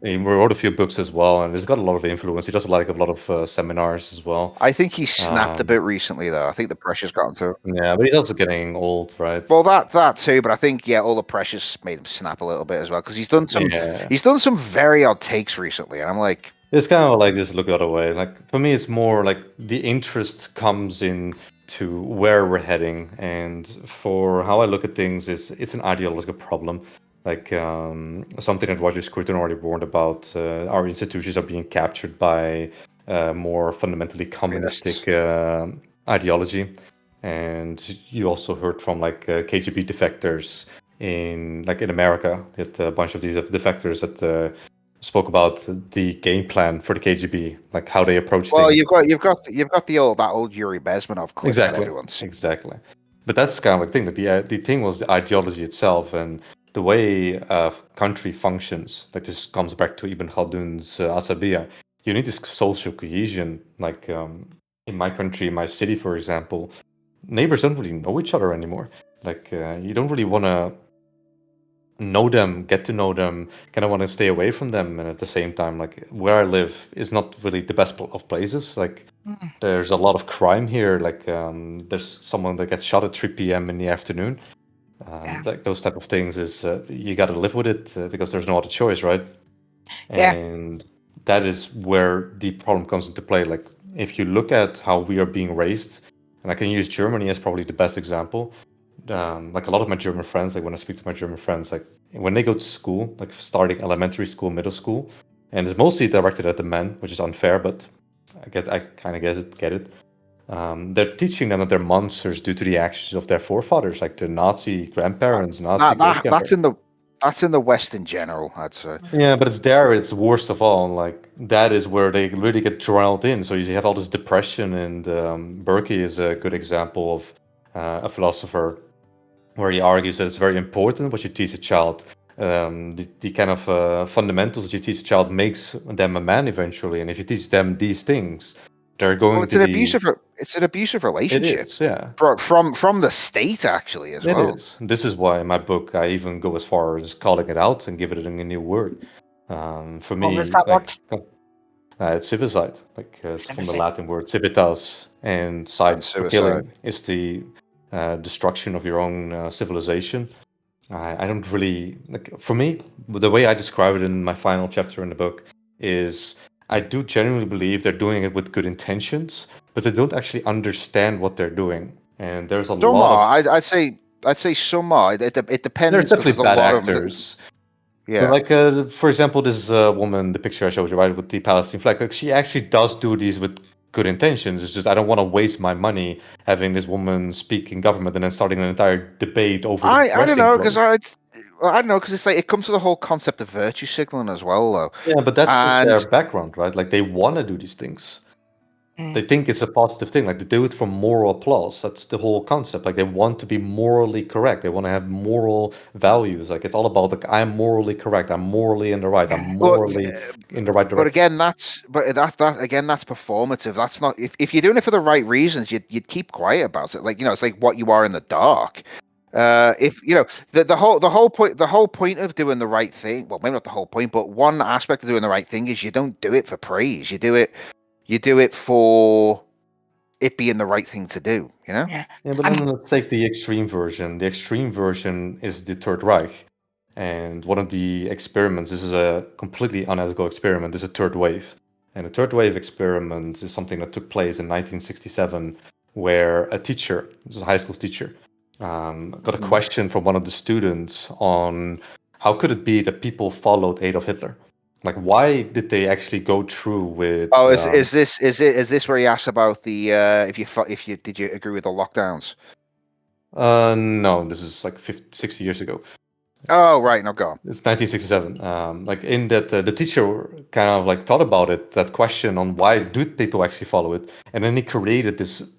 He wrote a few books as well, and he's got a lot of influence. He does like a lot of seminars as well.
I think he's snapped a bit recently, though. I think the pressure's gotten to him.
Yeah, but he's also getting old, right?
Well, that too, but I think all the pressure's made him snap a little bit as well, because he's done some very odd takes recently, and I'm like,
it's kind of like just look the other way. Like for me, it's more like the interest comes in to where we're heading, and for how I look at things, it's an ideological problem. Like something that Roger Scruton already warned about. Our institutions are being captured by more fundamentally communistic ideology, and you also heard from like KGB defectors in America. That a bunch of these defectors that spoke about the game plan for the KGB, like how they approach things.
Well, you've got that old Yuri Bezmenov clip that everyone's seen.
Exactly. But that's kind of the thing. That the thing was the ideology itself and the way a country functions. Like this comes back to Ibn Khaldun's Asabiya. You need this social cohesion. Like in my country, my city, for example, neighbors don't really know each other anymore. Like you don't really want to know them, get to know them, kind of want to stay away from them. And at the same time, like where I live is not really the best of places. Like there's a lot of crime here. Like there's someone that gets shot at 3 p.m. in the afternoon. Like those type of things is you got to live with it because there's no other choice, right?
Yeah.
And that is where the problem comes into play. Like if you look at how we are being raised, and I can use Germany as probably the best example. Like a lot of my German friends, like when I speak to my German friends, like when they go to school, like starting elementary school, middle school, and it's mostly directed at the men, which is unfair, but I kind of get it. They're teaching them that they're monsters due to the actions of their forefathers, like the Nazi grandparents, Nazi great-grandparents.
That's in the West in general, I'd say.
Yeah, but it's there. It's worst of all. Like that is where they really get drilled in. So you have all this depression, and Berkey is a good example of a philosopher where he argues that it's very important what you teach a child. The kind of fundamentals that you teach a child makes them a man eventually. And if you teach them these things, they're going
Well, it's
to
an
be.
abusive relationship.
It is, yeah.
From the state actually as well.
It is. This is why in my book I even go as far as calling it out and give it a new word. For me,
What was that
like,
word?
it's civicide, like it's from the
Civicide.
Latin word civitas, and side
And
for
suicide.
killing is the destruction of your own civilization. I don't really like. For me, the way I describe it in my final chapter in the book is I do genuinely believe they're doing it with good intentions, but they don't actually understand what they're doing. And there's a
Some
lot of
are. I'd say some are. It depends.
there's
'cause
definitely
there's a
bad
lot
actors.
Yeah.
But like, for example, this woman, the picture I showed you, right, with the Palestine flag, like she actually does do these with good intentions. It's just I don't want to waste my money having this woman speak in government and then starting an entire debate over the
I don't
dressing
know
code.
because I don't know because it's like it comes to the whole concept of virtue signaling as well, though.
Yeah, but that's
And-
their background, right? Like they want to do these things. They think it's a positive thing. Like they do it for moral applause. That's the whole concept. Like they want to be morally correct. They want to have moral values. Like it's all about like I'm morally correct. I'm morally in the right. I'm morally in the right direction.
But again, that's performative. That's not if you're doing it for the right reasons, you'd keep quiet about it. Like it's like what you are in the dark. If the whole point of doing the right thing, well, maybe not the whole point, but one aspect of doing the right thing is you don't do it for praise. You do it for it being the right thing to do.
Yeah, but then let's take the extreme version. The extreme version is the Third Reich. And one of the experiments, this is a completely unethical experiment, is a third wave. And the third wave experiment is something that took place in 1967, where a teacher, this is a high school teacher, got a question from one of the students on how could it be that people followed Adolf Hitler? Like, why did they actually go through with?
Oh, is this where he asked about the did you agree with the lockdowns?
No, this is like 60 years ago.
Oh, right. No, go on.
It's 1967. Like in that, the teacher kind of like thought about it, that question on why do people actually follow it, and then he created this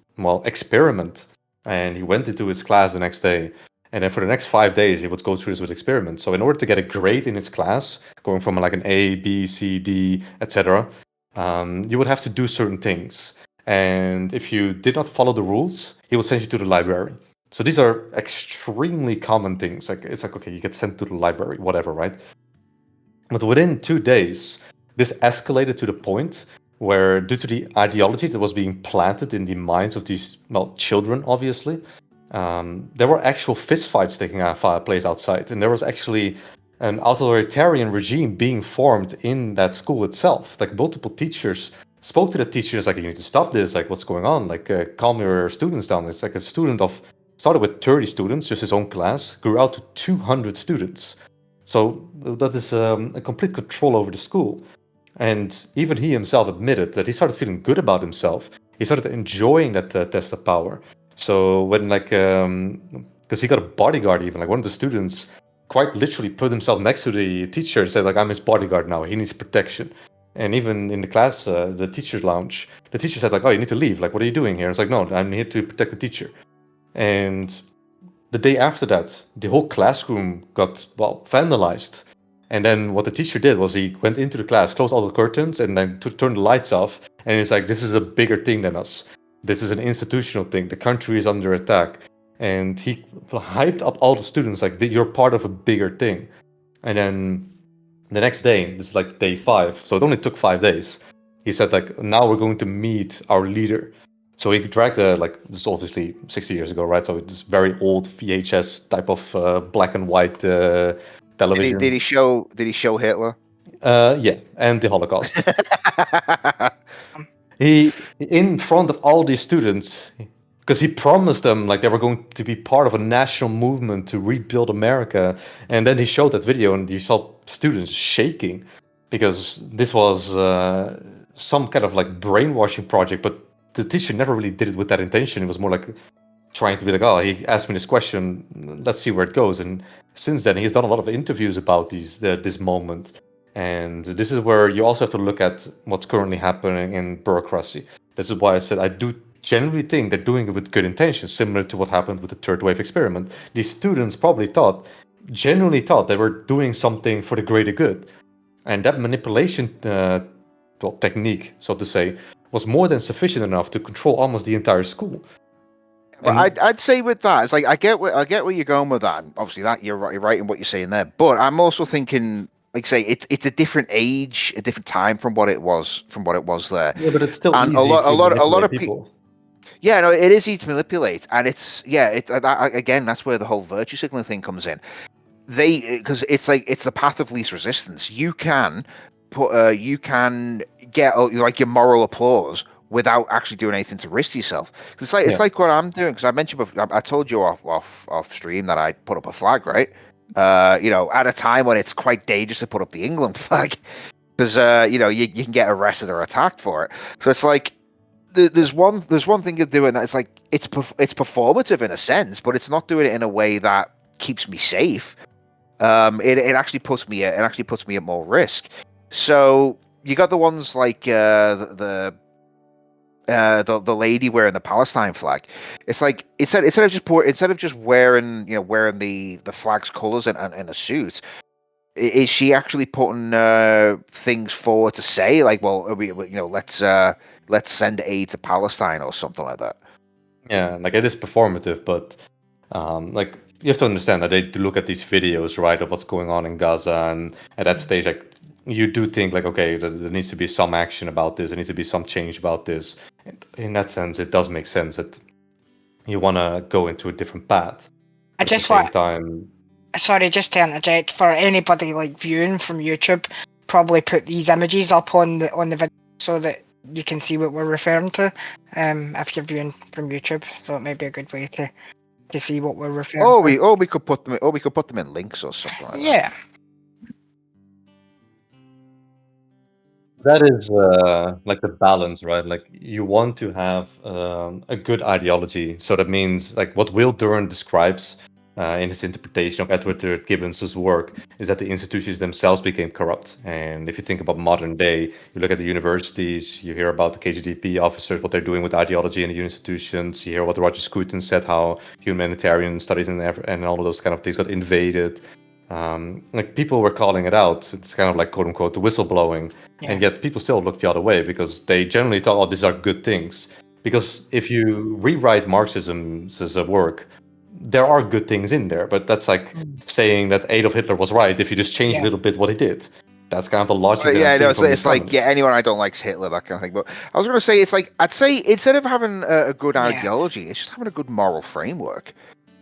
experiment, and he went into his class the next day, and then for the next 5 days he would go through this with experiments. So in order to get a grade in his class, going from like an A, B, C, D, etc., you would have to do certain things, and if you did not follow the rules, he would send you to the library. So these are extremely common things. Like it's like, okay, you get sent to the library, whatever, right? But within 2 days, this escalated to the point where, due to the ideology that was being planted in the minds of these children, obviously, there were actual fistfights taking place outside, and there was actually an authoritarian regime being formed in that school itself. Like multiple teachers spoke to the teachers, like, you need to stop this. Like, what's going on? Like, calm your students down. It's like a student started with 30 students, just his own class, grew out to 200 students. So that is a complete control over the school. And even he himself admitted that he started feeling good about himself. He started enjoying that test of power. So when because he got a bodyguard even, like one of the students quite literally put himself next to the teacher and said, like, I'm his bodyguard now, he needs protection. And even in the class, the teacher's lounge, the teacher said, like, oh, you need to leave. Like, what are you doing here? It's like, no, I'm here to protect the teacher. And the day after that, the whole classroom got, vandalized. And then what the teacher did was he went into the class, closed all the curtains, and then turned the lights off. And he's like, this is a bigger thing than us. This is an institutional thing. The country is under attack. and he hyped up all the students like you're part of a bigger thing. And then the next day, this is like day 5, so it only took 5 days. He said like, now we're going to meet our leader. So he dragged this is obviously 60 years ago, right? So it's very old VHS type of black and white television.
Did he show Hitler?
Yeah, and the Holocaust. He, in front of all these students, because he promised them like they were going to be part of a national movement to rebuild America, and then he showed that video, and you saw students shaking because this was some kind of like brainwashing project, but the teacher never really did it with that intention. It was more like trying to be like, oh, he asked me this question, let's see where it goes. And since then, he's done a lot of interviews about this moment. And this is where you also have to look at what's currently happening in bureaucracy. This is why I said I do generally think they're doing it with good intentions, similar to what happened with the third wave experiment. These students probably genuinely thought they were doing something for the greater good. And that manipulation technique, so to say, was more than sufficient enough to control almost the entire school.
Well, I'd say with that, it's like I get where you're going with that. And obviously, that you're right in what you're saying there. But I'm also thinking, like, say it's a different age, a different time from what it was there.
Yeah, but it's still
and
easy to manipulate people.
Yeah, no, it is easy to manipulate, and again, that's where the whole virtue signaling thing comes in. Because it's like it's the path of least resistance. You can get like your moral applause without actually doing anything to risk yourself. It's like what I'm doing, because I mentioned before, I told you off stream that I put up a flag, right? At a time when it's quite dangerous to put up the England flag, because you can get arrested or attacked for it. So it's like there's one thing you're doing that it's like it's performative in a sense, but it's not doing it in a way that keeps me safe. It actually puts me at more risk. So you got the ones like the lady wearing the Palestine flag. It's like instead of just wearing the flag's colors and a suit, is she actually putting things forward to say like, well, let's send aid to Palestine or something like that?
Yeah, like it is performative, but like you have to understand that they do look at these videos, right, of what's going on in Gaza, and at that stage, like you do think like, okay, there needs to be some action about this. There needs to be some change about this. And in that sense, it does make sense that you want to go into a different path.
I just want. Sorry, just to interject, for anybody like viewing from YouTube, probably put these images up on the video so that you can see what we're referring to. If you're viewing from YouTube, so it may be a good way to see what we're referring to.
We could put them in links or something like that.
Yeah.
That is like the balance, right? Like you want to have a good ideology. So that means like what Will Durant describes in his interpretation of Edward Gibbon's work is that the institutions themselves became corrupt. And if you think about modern day, you look at the universities, you hear about the KGB officers, what they're doing with ideology in the institutions. You hear what Roger Scruton said, how humanitarian studies and all of those kind of things got invaded. Like people were calling it out. It's kind of like quote unquote the whistleblowing, and yet people still look the other way because they generally thought, oh, these are good things. Because if you rewrite Marxism's work, there are good things in there, but that's like saying that Adolf Hitler was right if you just change a little bit what he did. That's kind of the logic.
It's like anyone I don't like is Hitler, that kind of thing. But I was going to say, it's like I'd say instead of having a good ideology, it's just having a good moral framework.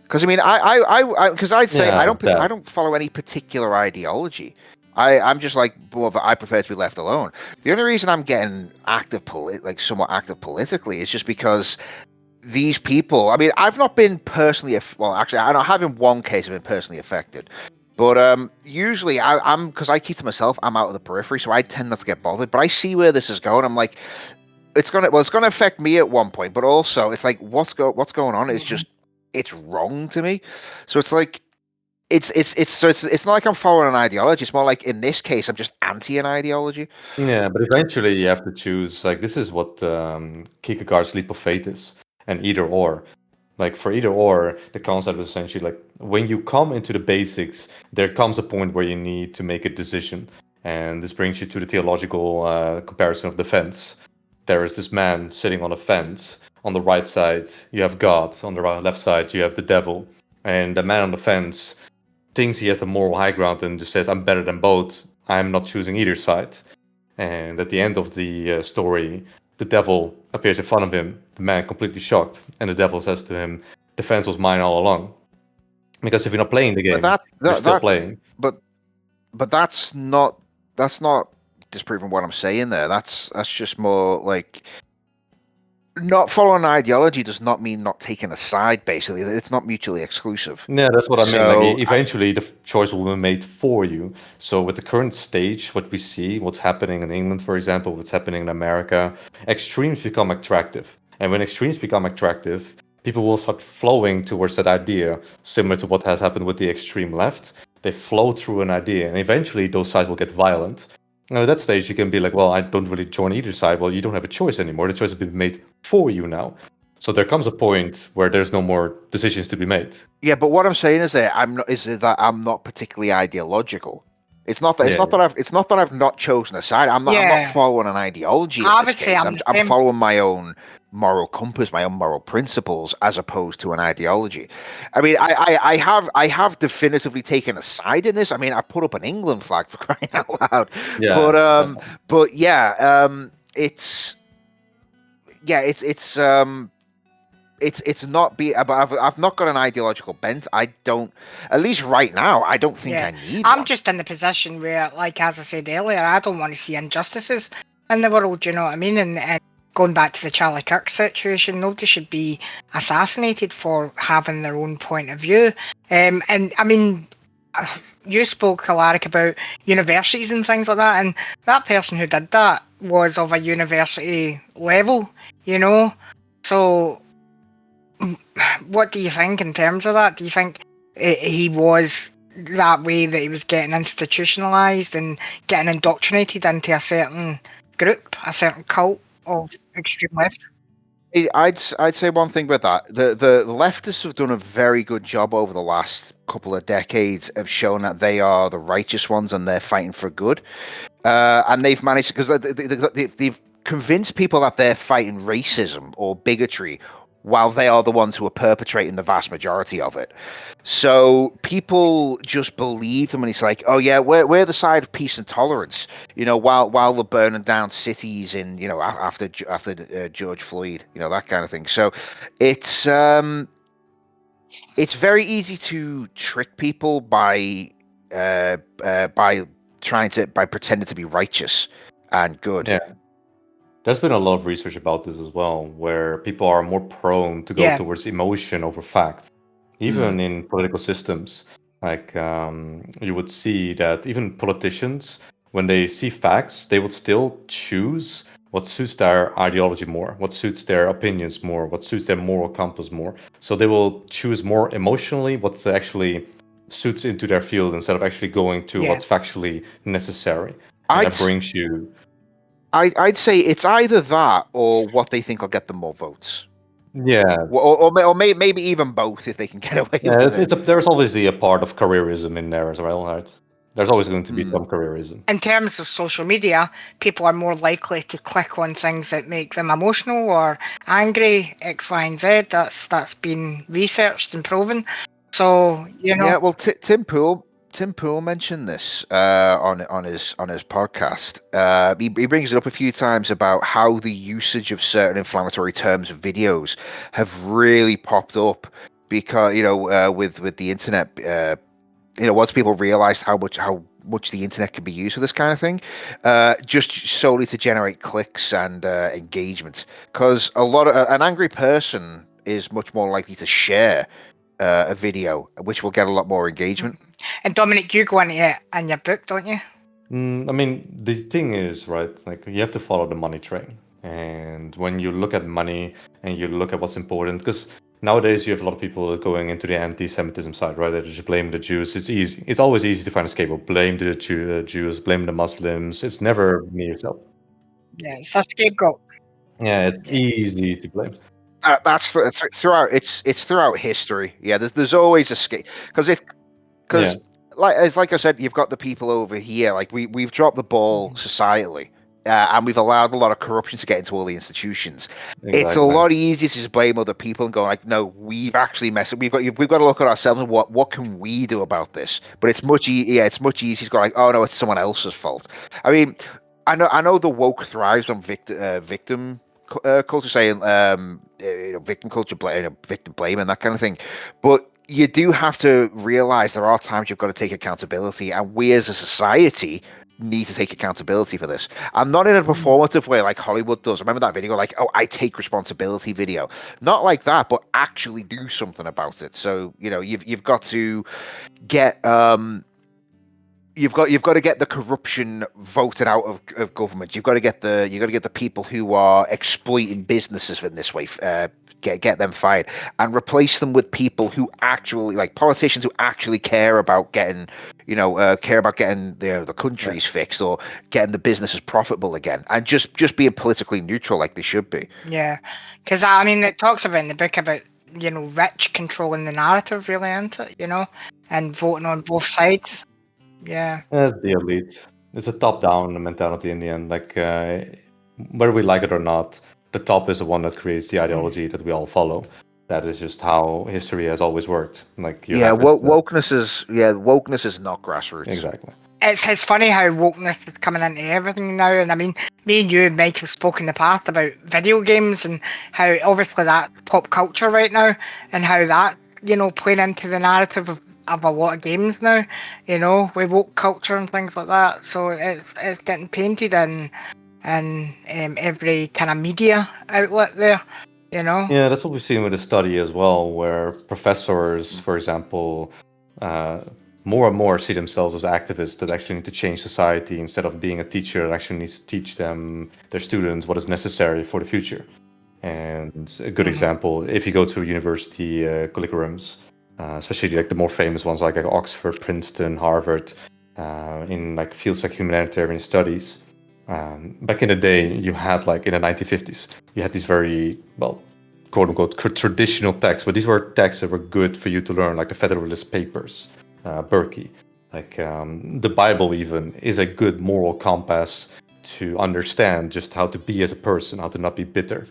Because I mean, I'd say I don't follow any particular ideology. I'm just like, I prefer to be left alone. The only reason I'm getting somewhat active politically is just because these people. I mean, I've not been personally. Actually, I have in one case I've been personally affected, but usually I'm because I keep to myself. I'm out of the periphery, so I tend not to get bothered. But I see where this is going. I'm like, it's gonna affect me at one point, but also it's like what's going on is just. It's wrong to me, so it's like it's not like I'm following an ideology. It's more like in this case, I'm just anti an ideology.
Yeah, but eventually you have to choose. Like this is what Kierkegaard's leap of faith is, and either or. Like for either or, the concept is essentially like when you come into the basics, there comes a point where you need to make a decision, and this brings you to the theological comparison of the fence. There is this man sitting on a fence on the right side you have God, on the left side you have the devil, and the man on the fence thinks he has the moral high ground and just says, I'm better than both, I'm not choosing either side. And at the end of the story, the devil appears in front of him, the man completely shocked, and the devil says to him, the fence was mine all along. Because if you're not playing the game, you're still playing.
But that's not disproving what I'm saying there. That's just more like, not following an ideology does not mean not taking a side. Basically, it's not mutually exclusive.
Yeah, that's what I mean.
So,
Like, eventually, the choice will be made for you. So, with the current stage, what we see, what's happening in England, for example, what's happening in America, extremes become attractive. And when extremes become attractive, people will start flowing towards that idea, similar to what has happened with the extreme left. They flow through an idea, and eventually, those sides will get violent. And at that stage, you can be like, well, I don't really join either side. Well, you don't have a choice anymore. The choice has been made for you now. So there comes a point where there's no more decisions to be made.
Yeah, but what I'm saying is that I'm not particularly ideological. It's not that I've not chosen a side. I'm not following an ideology.
I would say
I'm following my own moral compass, my own moral principles, as opposed to an ideology. I mean, I have definitively taken a side in this. I mean, I put up an England flag, for crying out loud.
Yeah.
It's not I've not got an ideological bent. I don't, at least right now, I don't think I need
I'm
one.
just in the position where, like, as I said earlier, I don't want to see injustices in the world, you know what I mean? And going back to the Charlie Kirk situation, nobody should be assassinated for having their own point of view. And I mean, you spoke, Alaric, about universities and things like that, and that person who did that was of a university level, you know? So what do you think in terms of that? Do you think he was that way, that he was getting institutionalized and getting indoctrinated into a certain group, a certain cult of extreme left?
I'd say one thing about that. The leftists have done a very good job over the last couple of decades of showing that they are the righteous ones and they're fighting for good. And they've managed, because they've convinced people that they're fighting racism or bigotry, while they are the ones who are perpetrating the vast majority of it. So people just believe them, and it's like, oh yeah, we're the side of peace and tolerance, you know, while they're burning down cities in, you know, after George Floyd, you know, that kind of thing. So it's very easy to trick people by pretending to be righteous and good.
Yeah. There's been a lot of research about this as well, where people are more prone to go towards emotion over fact. Even in political systems, like you would see that even politicians, when they see facts, they would still choose what suits their ideology more, what suits their opinions more, what suits their moral compass more. So they will choose more emotionally what actually suits into their field, instead of actually going to what's factually necessary. And that brings you...
I'd say it's either that or what they think will get them more votes.
Yeah.
Or maybe even both, if they can get away with it.
There's obviously a part of careerism in there as well, right? There's always going to be some careerism.
In terms of social media, people are more likely to click on things that make them emotional or angry, X, Y, and Z. That's been researched and proven. So, you know...
Yeah, well, Tim Poole mentioned this on his podcast. He brings it up a few times about how the usage of certain inflammatory terms of videos have really popped up because, you know, with the internet, you know, once people realized how much the internet can be used for this kind of thing, just solely to generate clicks and engagement. Because an angry person is much more likely to share a video, which will get a lot more engagement.
And Dominic, you go into it in your book, don't you?
I mean, the thing is, right, like, you have to follow the money train. And when you look at money and you look at what's important, because nowadays you have a lot of people going into the anti-Semitism side, right? They just blame the Jews. It's easy. It's always easy to find a scapegoat. Blame the Jews, blame the Muslims. It's never me yourself.
Yeah, it's a scapegoat.
Yeah, it's easy to blame.
That's throughout. It's throughout history. Yeah, there's always a scapegoat, because like I said, you've got the people over here. Like we've dropped the ball societally. and we've allowed a lot of corruption to get into all the institutions.
Exactly.
It's a lot easier to just blame other people and go like, no, we've actually messed up. We've got to look at ourselves and what can we do about this? But it's much easier to go like, oh no, it's someone else's fault. I mean, I know the woke thrives on victim culture, saying victim culture, victim blame, and that kind of thing. But you do have to realize there are times you've got to take accountability, and we as a society need to take accountability for this. I'm not in a performative way like Hollywood does. Remember that video, like, oh, I take responsibility video. Not like that, but actually do something about it. So, you've got to get you've got to get the corruption voted out of government. You've got to get the people who are exploiting businesses in this way, get them fired, and replace them with people who actually, like politicians who actually care about getting the countries fixed or getting the businesses profitable again, and just being politically neutral like they should be.
Yeah, because I mean, it talks about in the book about rich controlling the narrative, really, isn't it? And voting on both sides. Yeah.
That's the elite. It's a top-down mentality in the end. Like, whether we like it or not, the top is the one that creates the ideology that we all follow. That is just how history has always worked. Like,
wokeness is not grassroots.
Exactly.
It's funny how wokeness is coming into everything now, and I mean, me and you and Mike have spoken in the past about video games and how obviously that pop culture right now, and how that playing into the narrative of a lot of games now, with woke culture and things like that. So it's getting painted in every kind of media outlet there,
Yeah, that's what we've seen with the study as well, where professors, for example, more and more see themselves as activists that actually need to change society instead of being a teacher that actually needs to teach their students what is necessary for the future. And a good example, if you go to university curriculums, especially like the more famous ones like Oxford, Princeton, Harvard, in like fields like humanitarian studies. Back in the day, you had like in the 1950s, you had these very, well, quote unquote, traditional texts, but these were texts that were good for you to learn, like the Federalist Papers, Berkey. Like the Bible even is a good moral compass to understand just how to be as a person, how to not be bitter.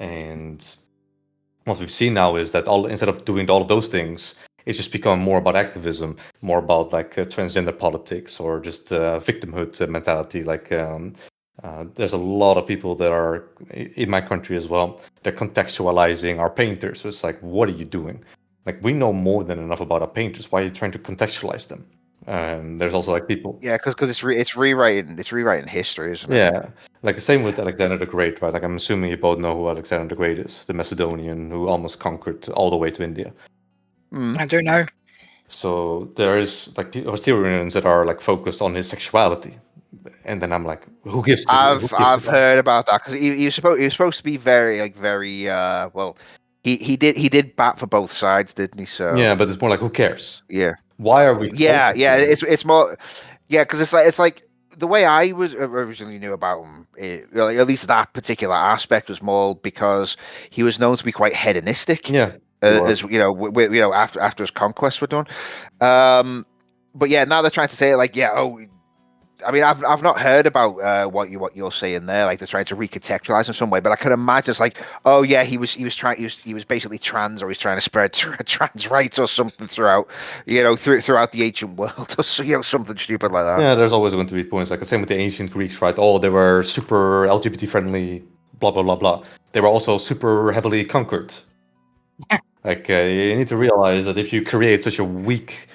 And what we've seen now is that instead of doing all of those things, it's just become more about activism, more about like transgender politics or just victimhood mentality. Like there's a lot of people that are in my country as well. They're contextualizing our painters. So it's like, what are you doing? Like, we know more than enough about our painters. Why are you trying to contextualize them? And there's also like people.
Yeah, because it's rewriting history, isn't it?
Yeah, like the same with Alexander the Great, right? Like I'm assuming you both know who Alexander the Great is, the Macedonian who almost conquered all the way to India.
I don't know.
So there is like historians that are like focused on his sexuality, and then I'm like, who gives?
I've heard about that because he was supposed to be very well. He did bat for both sides, didn't he? So
yeah, but it's more like, who cares?
Yeah.
Why are we?
Yeah. It's more. Yeah, because it's like the way I was originally knew about him. At least that particular aspect was more because he was known to be quite hedonistic.
Yeah.
As after his conquests were done. But yeah, now they're trying to say it like, I mean, I've not heard about what you're saying there. Like they're trying to recontextualize in some way, but I can imagine it's like, oh yeah, he was basically trans, or he's trying to spread trans rights or something throughout the ancient world, or something stupid like that.
Yeah, there's always going to be points like the same with the ancient Greeks, right? Oh, they were super LGBT friendly, blah blah blah blah. They were also super heavily conquered. Like you need to realize that if you create such a weak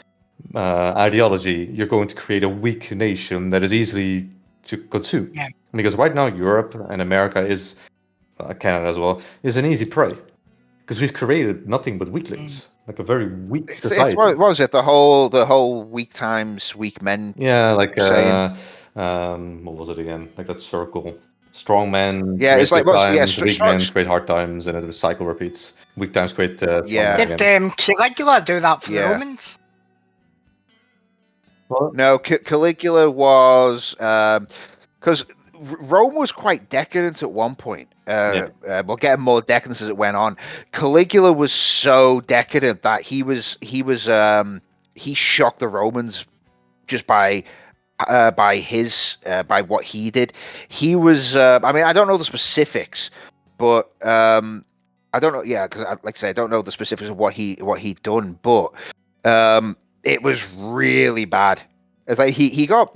ideology, you're going to create a weak nation that is easily to consume.
Yeah.
Because right now, Europe and America is, Canada as well, is an easy prey. Because we've created nothing but weaklings, like a very weak society.
What was it? The whole weak times, weak men.
Yeah, like
saying.
What was it again? Like that circle. Strong men.
Yeah, it's like
weak men create hard times, and the cycle repeats. Weak times create.
Did Caligula do that for the Romans?
Well,
no, Caligula was because Rome was quite decadent at one point. We'll get more decadence as it went on. Caligula was so decadent that he shocked the Romans just by by what he did. He was. I mean, I don't know the specifics, but I don't know. Yeah, because like I say, I don't know the specifics of what he'd done, but it was really bad. It's like he got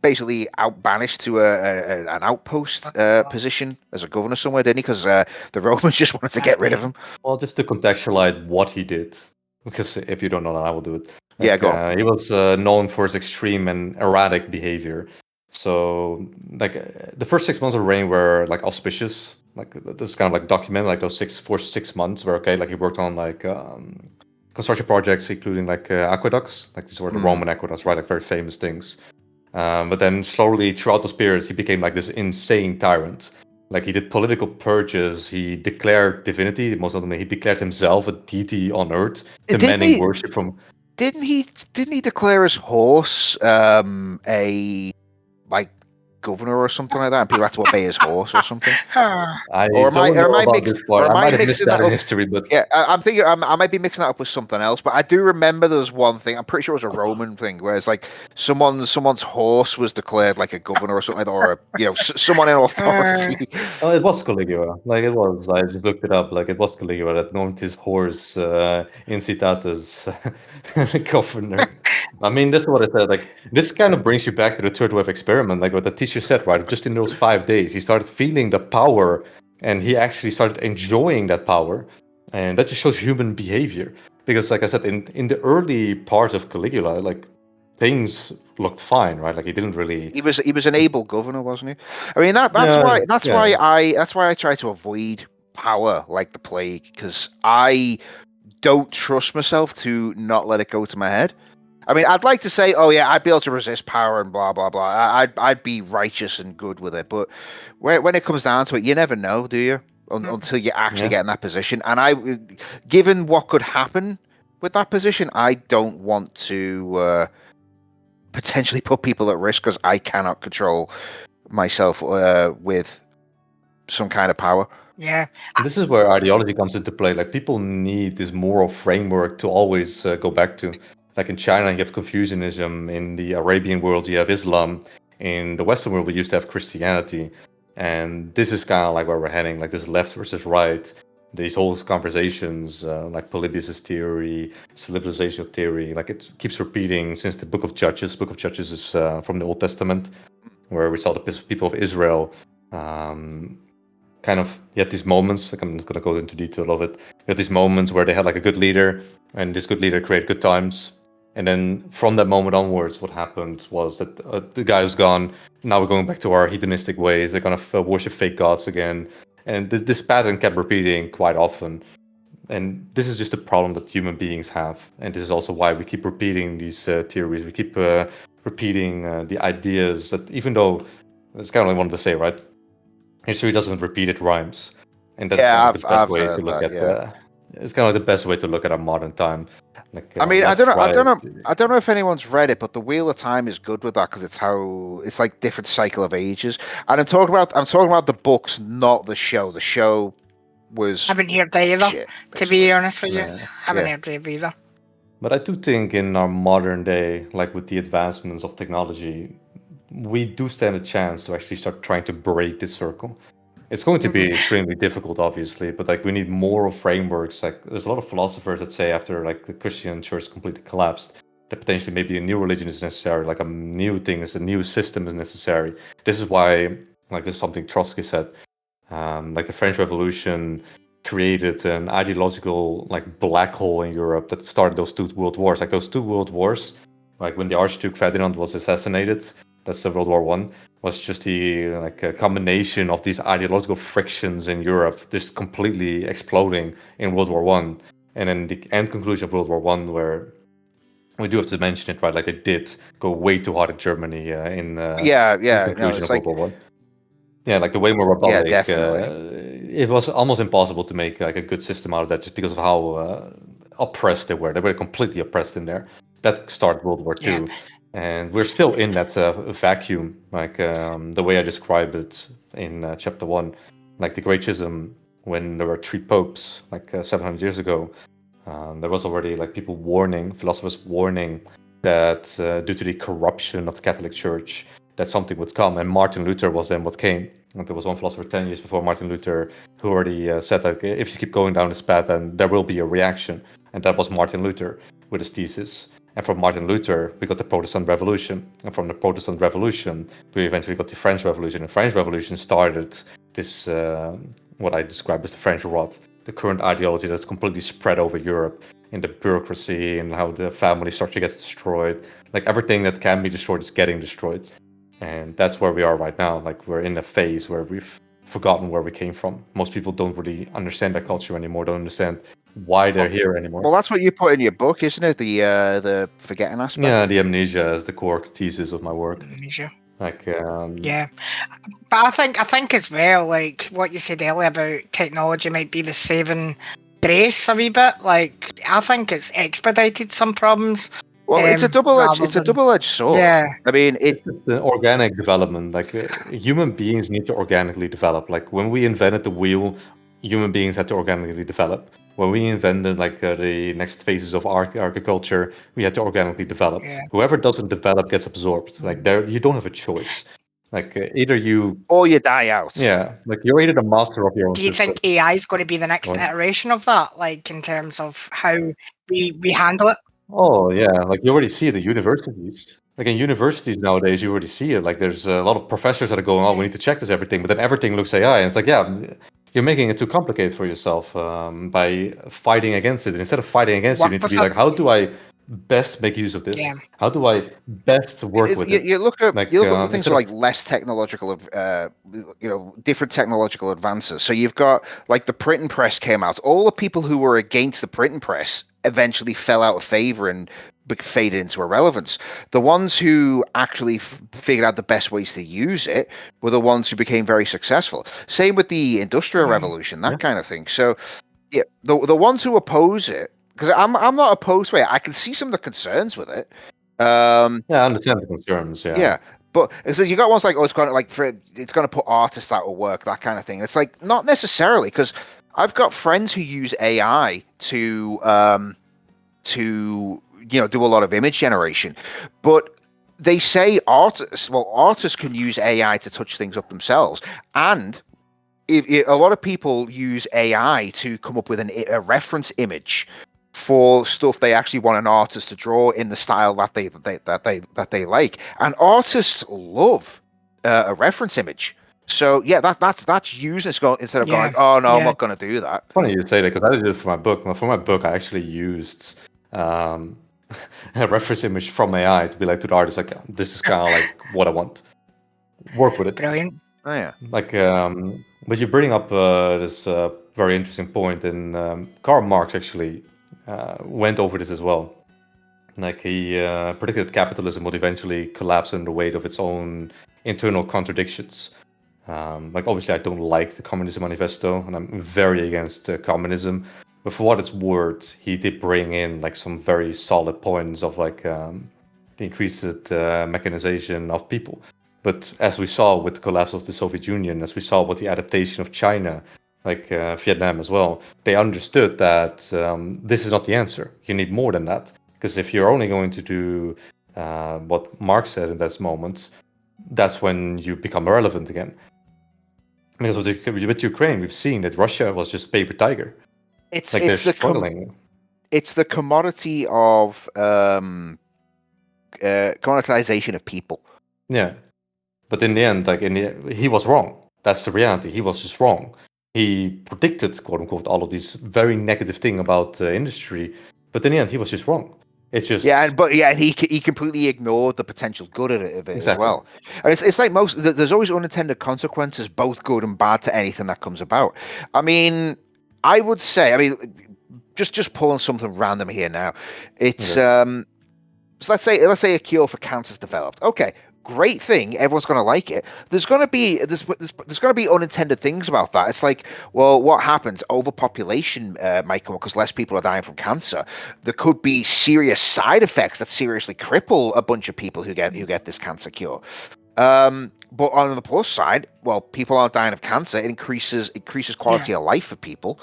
basically banished to an outpost position as a governor somewhere, didn't he? Because the Romans just wanted to get rid of him.
Well, just to contextualize what he did, because if you don't know, I will do it.
Yeah, go on.
He was known for his extreme and erratic behavior. So, like, the first 6 months of reign were like auspicious. Like, this is kind of like documented, like those 6 months were okay. Like, he worked on like construction projects, including like aqueducts. Like, these were the Roman aqueducts, right? Like, very famous things. But then slowly throughout those periods, he became like this insane tyrant. Like, he did political purges. He declared divinity. Most of them, he declared himself a deity on earth, demanding worship from.
Didn't he declare his horse a like governor or something like that, and people had to obey his horse or something?
I don't know about this part. I might have missed that in history, but
yeah, I'm thinking I might be mixing that up with something else. But I do remember there was one thing. I'm pretty sure it was a Roman thing, where it's like someone's horse was declared like a governor or something like that, or someone in authority.
Oh, it was Caligula. Like, it was. I just looked it up. Like, it was Caligula that named his horse Incitatus governor. I mean, that's what I said. Like, this kind of brings you back to the third wave experiment, like what the teacher said, right? Just in those 5 days, he started feeling the power, and he actually started enjoying that power, and that just shows human behavior. Because, like I said, in the early parts of Caligula, like, things looked fine, right? Like, he didn't really.
He was an able governor, wasn't he? I mean, that's why I try to avoid power like the plague, because I don't trust myself to not let it go to my head. I mean, I'd like to say, oh yeah, I'd be able to resist power and blah blah blah. I'd be righteous and good with it, but when it comes down to it, you never know, do you? Until you actually get in that position. And given what could happen with that position, I don't want to potentially put people at risk because I cannot control myself with some kind of power.
Yeah.
This is where ideology comes into play. Like, people need this moral framework to always go back to. Like, in China, you have Confucianism. In the Arabian world, you have Islam. In the Western world, we used to have Christianity. And this is kind of like where we're heading, like this left versus right. These whole conversations, like Polybius' theory, civilizational theory, like it keeps repeating since the Book of Judges. Book of Judges is from the Old Testament, where we saw the people of Israel kind of, you had these moments, like, I'm just going to go into detail of it. You had these moments where they had like a good leader, and this good leader created good times. And then from that moment onwards, what happened was that the guy was gone. Now we're going back to our hedonistic ways. They're kind of worship fake gods again. And this pattern kept repeating quite often. And this is just a problem that human beings have. And this is also why we keep repeating these theories. We keep repeating the ideas that, even though, it's kind of like I wanted to say, right? History doesn't repeat, it rhymes. And that's kind of the best way to look at it's kind of like the best way to look at our modern time. Like,
I mean, I don't know if anyone's read it, but the Wheel of Time is good with that because it's like different cycle of ages. And I'm talking about the books, not the show. The show was.
I haven't heard either. Shit, to be honest with you, haven't heard either.
But I do think in our modern day, like with the advancements of technology, we do stand a chance to actually start trying to break this circle. It's going to be extremely difficult, obviously, but like we need moral frameworks. Like, there's a lot of philosophers that say after like the Christian church completely collapsed, that potentially maybe a new religion is necessary, like a new thing, a new system is necessary. This is why, like, this is something Trotsky said. Like the French Revolution created an ideological like black hole in Europe that started those two world wars. Like those two world wars, like when the Archduke Ferdinand was assassinated, that's the World War One, was just the like a combination of these ideological frictions in Europe just completely exploding in World War One. And then the end conclusion of World War One, where we do have to mention it, right? Like, they did go way too hard at Germany in conclusion of World War One. Yeah, like the Weimar Republic.
Yeah, definitely.
It was almost impossible to make like a good system out of that, just because of how oppressed they were. They were completely oppressed in there. That started World War II. And we're still in that vacuum, like the way I describe it in chapter 1. Like the Great Schism, when there were 3 popes, like 700 years ago, there was already like philosophers warning that due to the corruption of the Catholic Church, that something would come. And Martin Luther was then what came. And there was one philosopher 10 years before Martin Luther who already said that if you keep going down this path, then there will be a reaction. And that was Martin Luther with his thesis. And from Martin Luther, we got the Protestant Revolution. And from the Protestant Revolution, we eventually got the French Revolution. The French Revolution started this, what I describe as the French rot, the current ideology that's completely spread over Europe in the bureaucracy and how the family structure gets destroyed. Like everything that can be destroyed is getting destroyed. And that's where we are right now. Like we're in a phase where we've forgotten where we came from. Most people don't really understand that culture anymore, don't understand why they're here anymore.
Well, that's what you put in your book, isn't it? The forgetting aspect.
Yeah, the amnesia is the core thesis of my work.
Amnesia.
Like
yeah, but I think as well, like what you said earlier about technology might be the saving grace a wee bit. Like I think it's expedited some problems.
Well, it's a double-edged sword.
Yeah.
I mean,
it's the organic development. Like human beings need to organically develop. Like when we invented the wheel, human beings had to organically develop. When we invented like the next phases of agriculture, we had to organically develop.
Yeah.
Whoever doesn't develop gets absorbed. Like there, you don't have a choice. Like either you
or you die out.
Yeah, like you're either the master of your own.
Do you think AI is going to be the next iteration of that? Like in terms of how we handle it?
Oh yeah, like you already see it at universities. Like in universities nowadays, you already see it. Like there's a lot of professors that are going, "Oh, we need to check this everything," but then everything looks AI, and it's like, yeah, you're making it too complicated for yourself by fighting against it. And instead of fighting against it, you need to be like, how do I best make use of this?
Yeah.
How do I best work with it?
You look at things like less technological, different technological advances. So you've got like the printing press came out. All the people who were against the printing press eventually fell out of favor and faded into irrelevance. The ones who actually figured out the best ways to use it were the ones who became very successful. Same with the Industrial Revolution, that kind of thing. So yeah, the ones who oppose it, because I'm not opposed to it. I can see some of the concerns with it.
Yeah, I understand the concerns.
Yeah, but so you got ones like, oh, it's going to put artists out of work, that kind of thing. It's like not necessarily, because I've got friends who use AI to do a lot of image generation, but they say artists can use AI to touch things up themselves, and a lot of people use AI to come up with a reference image for stuff they actually want an artist to draw in the style that they like, and artists love a reference image. So yeah, that's using it instead of going, oh no, I'm not going to do that.
It's funny you say that, because I did it for my book. For my book, I actually used a reference image from AI to be like to the artist, like, this is kind of like what I want. Work with it.
Brilliant.
Oh yeah.
Like, but you bring up this very interesting point, and Karl Marx actually went over this as well. Like he predicted capitalism would eventually collapse under the weight of its own internal contradictions. Like obviously I don't like the Communist Manifesto, and I'm very against communism. But for what it's worth, he did bring in like some very solid points of like the increased mechanization of people. But as we saw with the collapse of the Soviet Union, as we saw with the adaptation of China, like Vietnam as well, they understood that this is not the answer. You need more than that. Because if you're only going to do what Marx said in those moments, that's when you become irrelevant again. Because with Ukraine, we've seen that Russia was just paper tiger.
It's
like
it's
they're struggling.
It's the commodity of commoditization of people.
Yeah, but in the end, he was wrong. That's the reality. He was just wrong. He predicted, quote unquote, all of these very negative things about industry, but in the end, he was just wrong. It's just
and he completely ignored the potential good of it
exactly.
as well. And it's like there's always unintended consequences, both good and bad, to anything that comes about. I mean, I would say, just pulling something random here now. It's so let's say a cure for cancer's developed. Okay, great thing. Everyone's going to like it. There's going to be unintended things about that. It's like, well, what happens? Overpopulation might come up because less people are dying from cancer. There could be serious side effects that seriously cripple a bunch of people who get this cancer cure. But on the plus side, well, people aren't dying of cancer. It increases quality of life for people.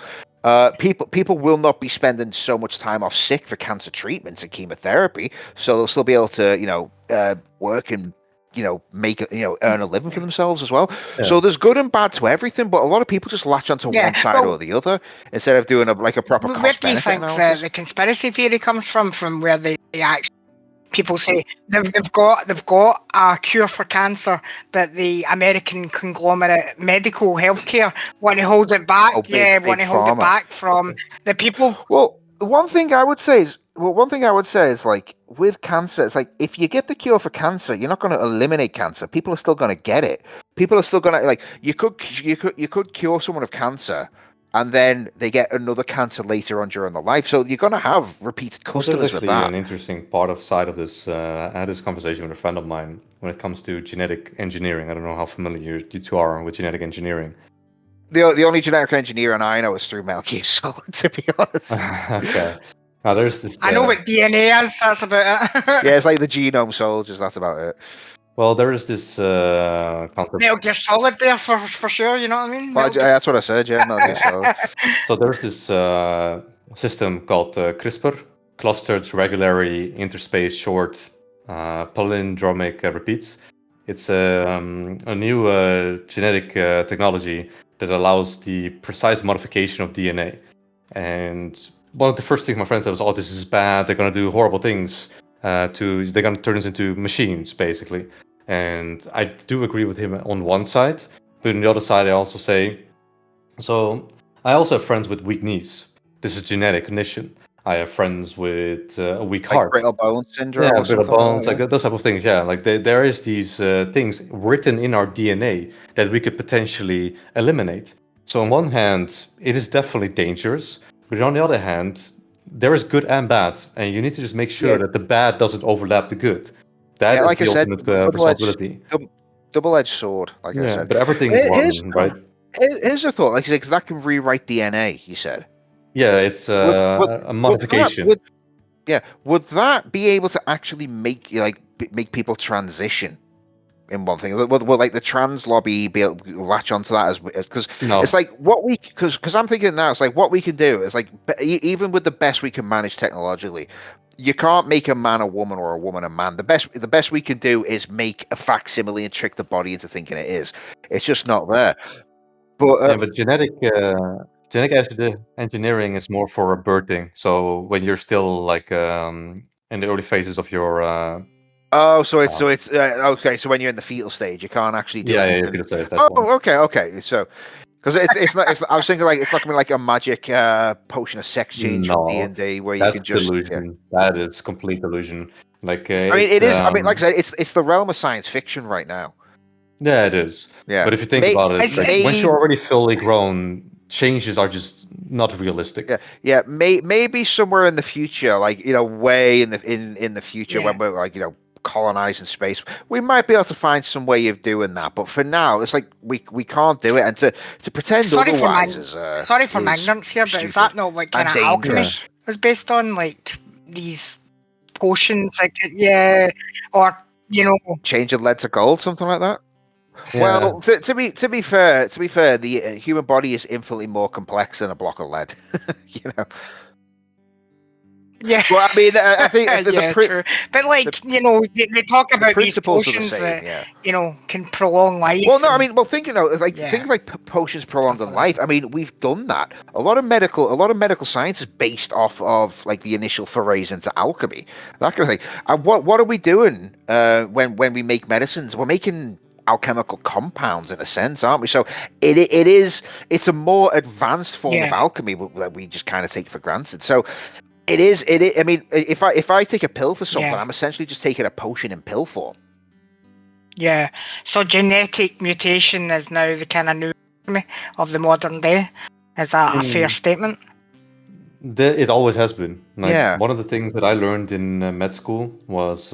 People will not be spending so much time off sick for cancer treatments and chemotherapy, so they'll still be able to, work and earn a living for themselves as well.
Yeah.
So there's good and bad to everything, but a lot of people just latch onto one side or the other instead of doing a proper
Where
cost
do you
benefit
think
analysis.
the conspiracy theory comes from? From where they actually people say they've got a cure for cancer, but the American conglomerate medical healthcare want to hold it back.
Oh, big
want to hold it
pharma.
back from the people.
Well, one thing I would say is, like with cancer, it's like if you get the cure for cancer, you're not going to eliminate cancer. People are still going to get it. People are still going to you could cure someone of cancer, and then they get another cancer later on during their life. So you're going to have repeated customers
There's
with
actually
that.
an interesting side of this. I had this conversation with a friend of mine when it comes to genetic engineering. I don't know how familiar you two are with genetic engineering.
The only genetic engineering I know is through Metal Gear Solid, to be honest.
Okay. Now there's this.
I know what DNA is. That's about it.
Yeah, it's like the genome soldiers. That's about it.
Well, there is this concept.
Metal Gear Solid there for sure. You know what I mean?
Well, that's what I said. Yeah, Metal Gear Solid.
So there's this system called CRISPR, clustered regularly interspaced short palindromic repeats. It's a new genetic technology that allows the precise modification of DNA. And one of the first things my friend said was, "Oh, this is bad. They're going to do horrible things. They're going to turn us into machines, basically." And I do agree with him on one side, but on the other side, I also say, so I also have friends with weak knees. This is genetic condition. I have friends with a weak heart.
Brittle bone syndrome.
Yeah,
or
brittle
something
bones,
like that.
like those type of things. Yeah, like there is these things written in our DNA that we could potentially eliminate. So on one hand, it is definitely dangerous, but on the other hand, there is good and bad, and you need to just make sure that the bad doesn't overlap the good. That is
like
the
I said,
ultimate responsibility.
double-edged sword, like I
Yeah,
said.
but everything's one, right?
Here's a thought, like, because that can rewrite DNA, you said.
Yeah, it's a modification.
Would that be able to actually make people transition in one thing? Would like the trans lobby be able to latch onto that as because it's like what we because I'm thinking now it's like what we can do is like even with the best we can manage technologically, you can't make a man a woman or a woman a man. The best we can do is make a facsimile and trick the body into thinking it is. It's just not there. But
genetic engineering is more for birthing. So when you're still like in the early phases of your
so it's okay. So when you're in the fetal stage, you can't actually do anything.
Yeah, fetal stage.
Okay. So because it's not. I was thinking like it's not gonna be like a magic potion of sex change from D&D where you can just.
Delusion. That is complete delusion. Like
I mean, it is. I mean, like I said, it's the realm of science fiction right now.
Yeah, it is.
Yeah,
but if you think about it, once you're already fully grown, changes are just not realistic.
Yeah. Maybe somewhere in the future, like way in the future when we're like colonizing space, we might be able to find some way of doing that. But for now, it's like we can't do it, and to pretend otherwise is
sorry for my ignorance here, but is that not what kind of alchemy was based on? Like these potions, like or
change of lead to gold, something like that. Yeah. Well, to be fair, the human body is infinitely more complex than a block of lead.
Yeah.
Well, I mean, I think
true. But like they talk about these potions that can prolong life.
Well, no, I mean, thinking of like things like potions prolonging life. I mean, we've done that. A lot of medical science is based off of like the initial forays into alchemy, that kind of thing. And what are we doing when we make medicines? We're making alchemical compounds in a sense, aren't we? So it's a more advanced form of alchemy that we just kind of take for granted. So. It is. I mean, if I take a pill for something, I'm essentially just taking a potion in pill form.
Yeah. So genetic mutation is now the kind of new alchemy of the modern day. Is that a fair statement?
It always has been. One of the things that I learned in med school was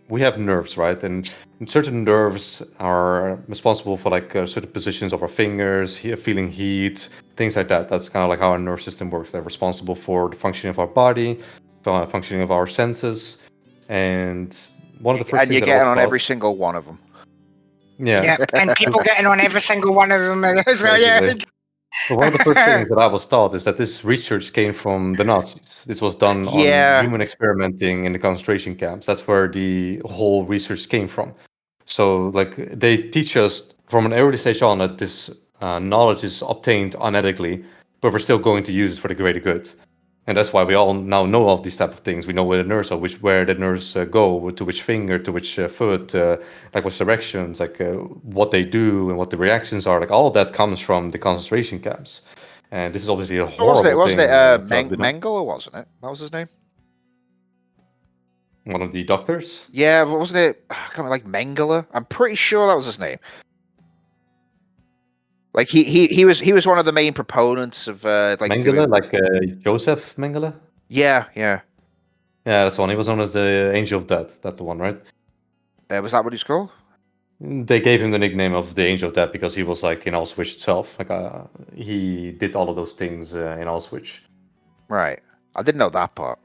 we have nerves, right? And certain nerves are responsible for like certain positions of our fingers, feeling heat, things like that. That's kind of like how our nerve system works. They're responsible for the functioning of our body, functioning of our senses. And one of the first things
you're getting on every single one of them.
Yeah. And people getting on every single one of them as well. Yeah.
But one of the first things that I was taught is that this research came from the Nazis. This was done on
Yeah.
human experimenting in the concentration camps. That's where the whole research came from. So, like, they teach us from an early stage on that this knowledge is obtained unethically, but we're still going to use it for the greater good. And that's why we all now know of these type of things. We know where the nerves are, where the nerves go, to which finger, to which foot, like which directions, like what they do and what the reactions are. Like all of that comes from the concentration camps. And this is obviously a horrible
Wasn't it
thing. to have been done.
Mengele, wasn't it? That was his name?
One of the doctors?
Yeah, but wasn't it kind of like Mengele? I'm pretty sure that was his name. Like he was one of the main proponents of like
Mengele,
doing...
like Joseph Mengele?
Yeah.
Yeah, that's the one. He was known as the Angel of Death. That's the one, right?
Was that what he's called?
They gave him the nickname of the Angel of Death because he was like in Auschwitz itself. Like he did all of those things in Auschwitz.
Right. I didn't know that part.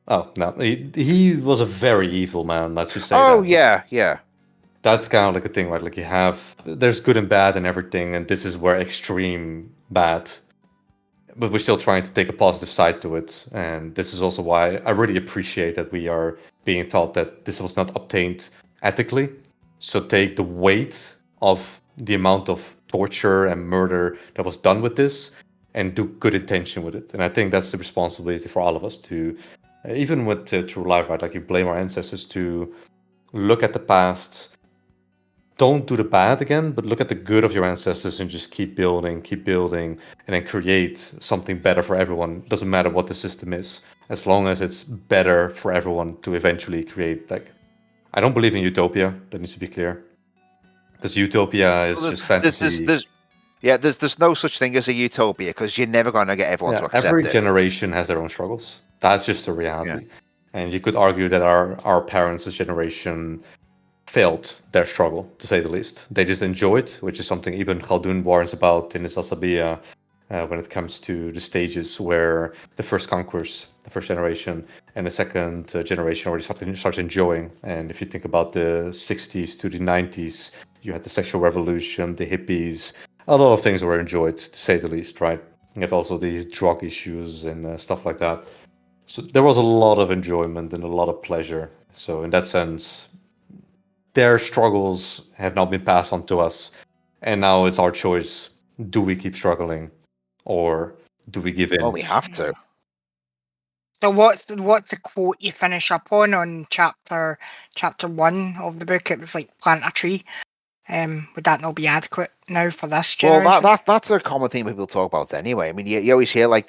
Oh no, he was a very evil man. Let's just say.
Oh
that.
yeah.
That's kind of like a thing, right? Like there's good and bad and everything, and this is where extreme bad. But we're still trying to take a positive side to it, and this is also why I really appreciate that we are being taught that this was not obtained ethically. So take the weight of the amount of torture and murder that was done with this, and do good intention with it. And I think that's the responsibility for all of us to, even with true life, right? Like you blame our ancestors to look at the past. Don't do the bad again, but look at the good of your ancestors and just keep building, and then create something better for everyone. Doesn't matter what the system is, as long as it's better for everyone to eventually create. Like, I don't believe in utopia. That needs to be clear, because utopia is just fantasy.
There's no such thing as a utopia because you're never going to get everyone to accept
every
it.
generation has their own struggles. That's just the reality.
Yeah.
And you could argue that our parents' generation failed their struggle, to say the least. They just enjoyed, which is something even Khaldun warns about in his Asabiya, when it comes to the stages where the first conquerors, the first generation, and the second generation already starts enjoying. And if you think about the 60s to the 90s, you had the sexual revolution, the hippies, a lot of things were enjoyed, to say the least, right? You have also these drug issues and stuff like that. So there was a lot of enjoyment and a lot of pleasure. So in that sense, their struggles have now been passed on to us, and now it's our choice. Do we keep struggling, or do we give in?
Well, we have to.
So what's the quote you finish up on chapter 1 of the book? It was like plant a tree. Would that not be adequate now for this generation?
Well, that's a common thing people talk about anyway. I mean, you always hear like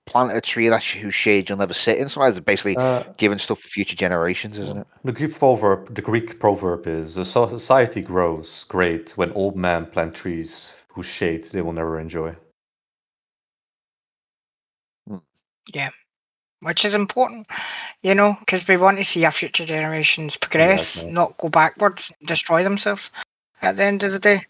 plant a tree whose shade you'll never sit in. So it's basically giving stuff for future generations, isn't it?
The Greek proverb is: a society grows great when old men plant trees whose shade they will never enjoy.
Yeah, which is important, because we want to see our future generations progress,
Exactly.
not go backwards, destroy themselves at the end of the day.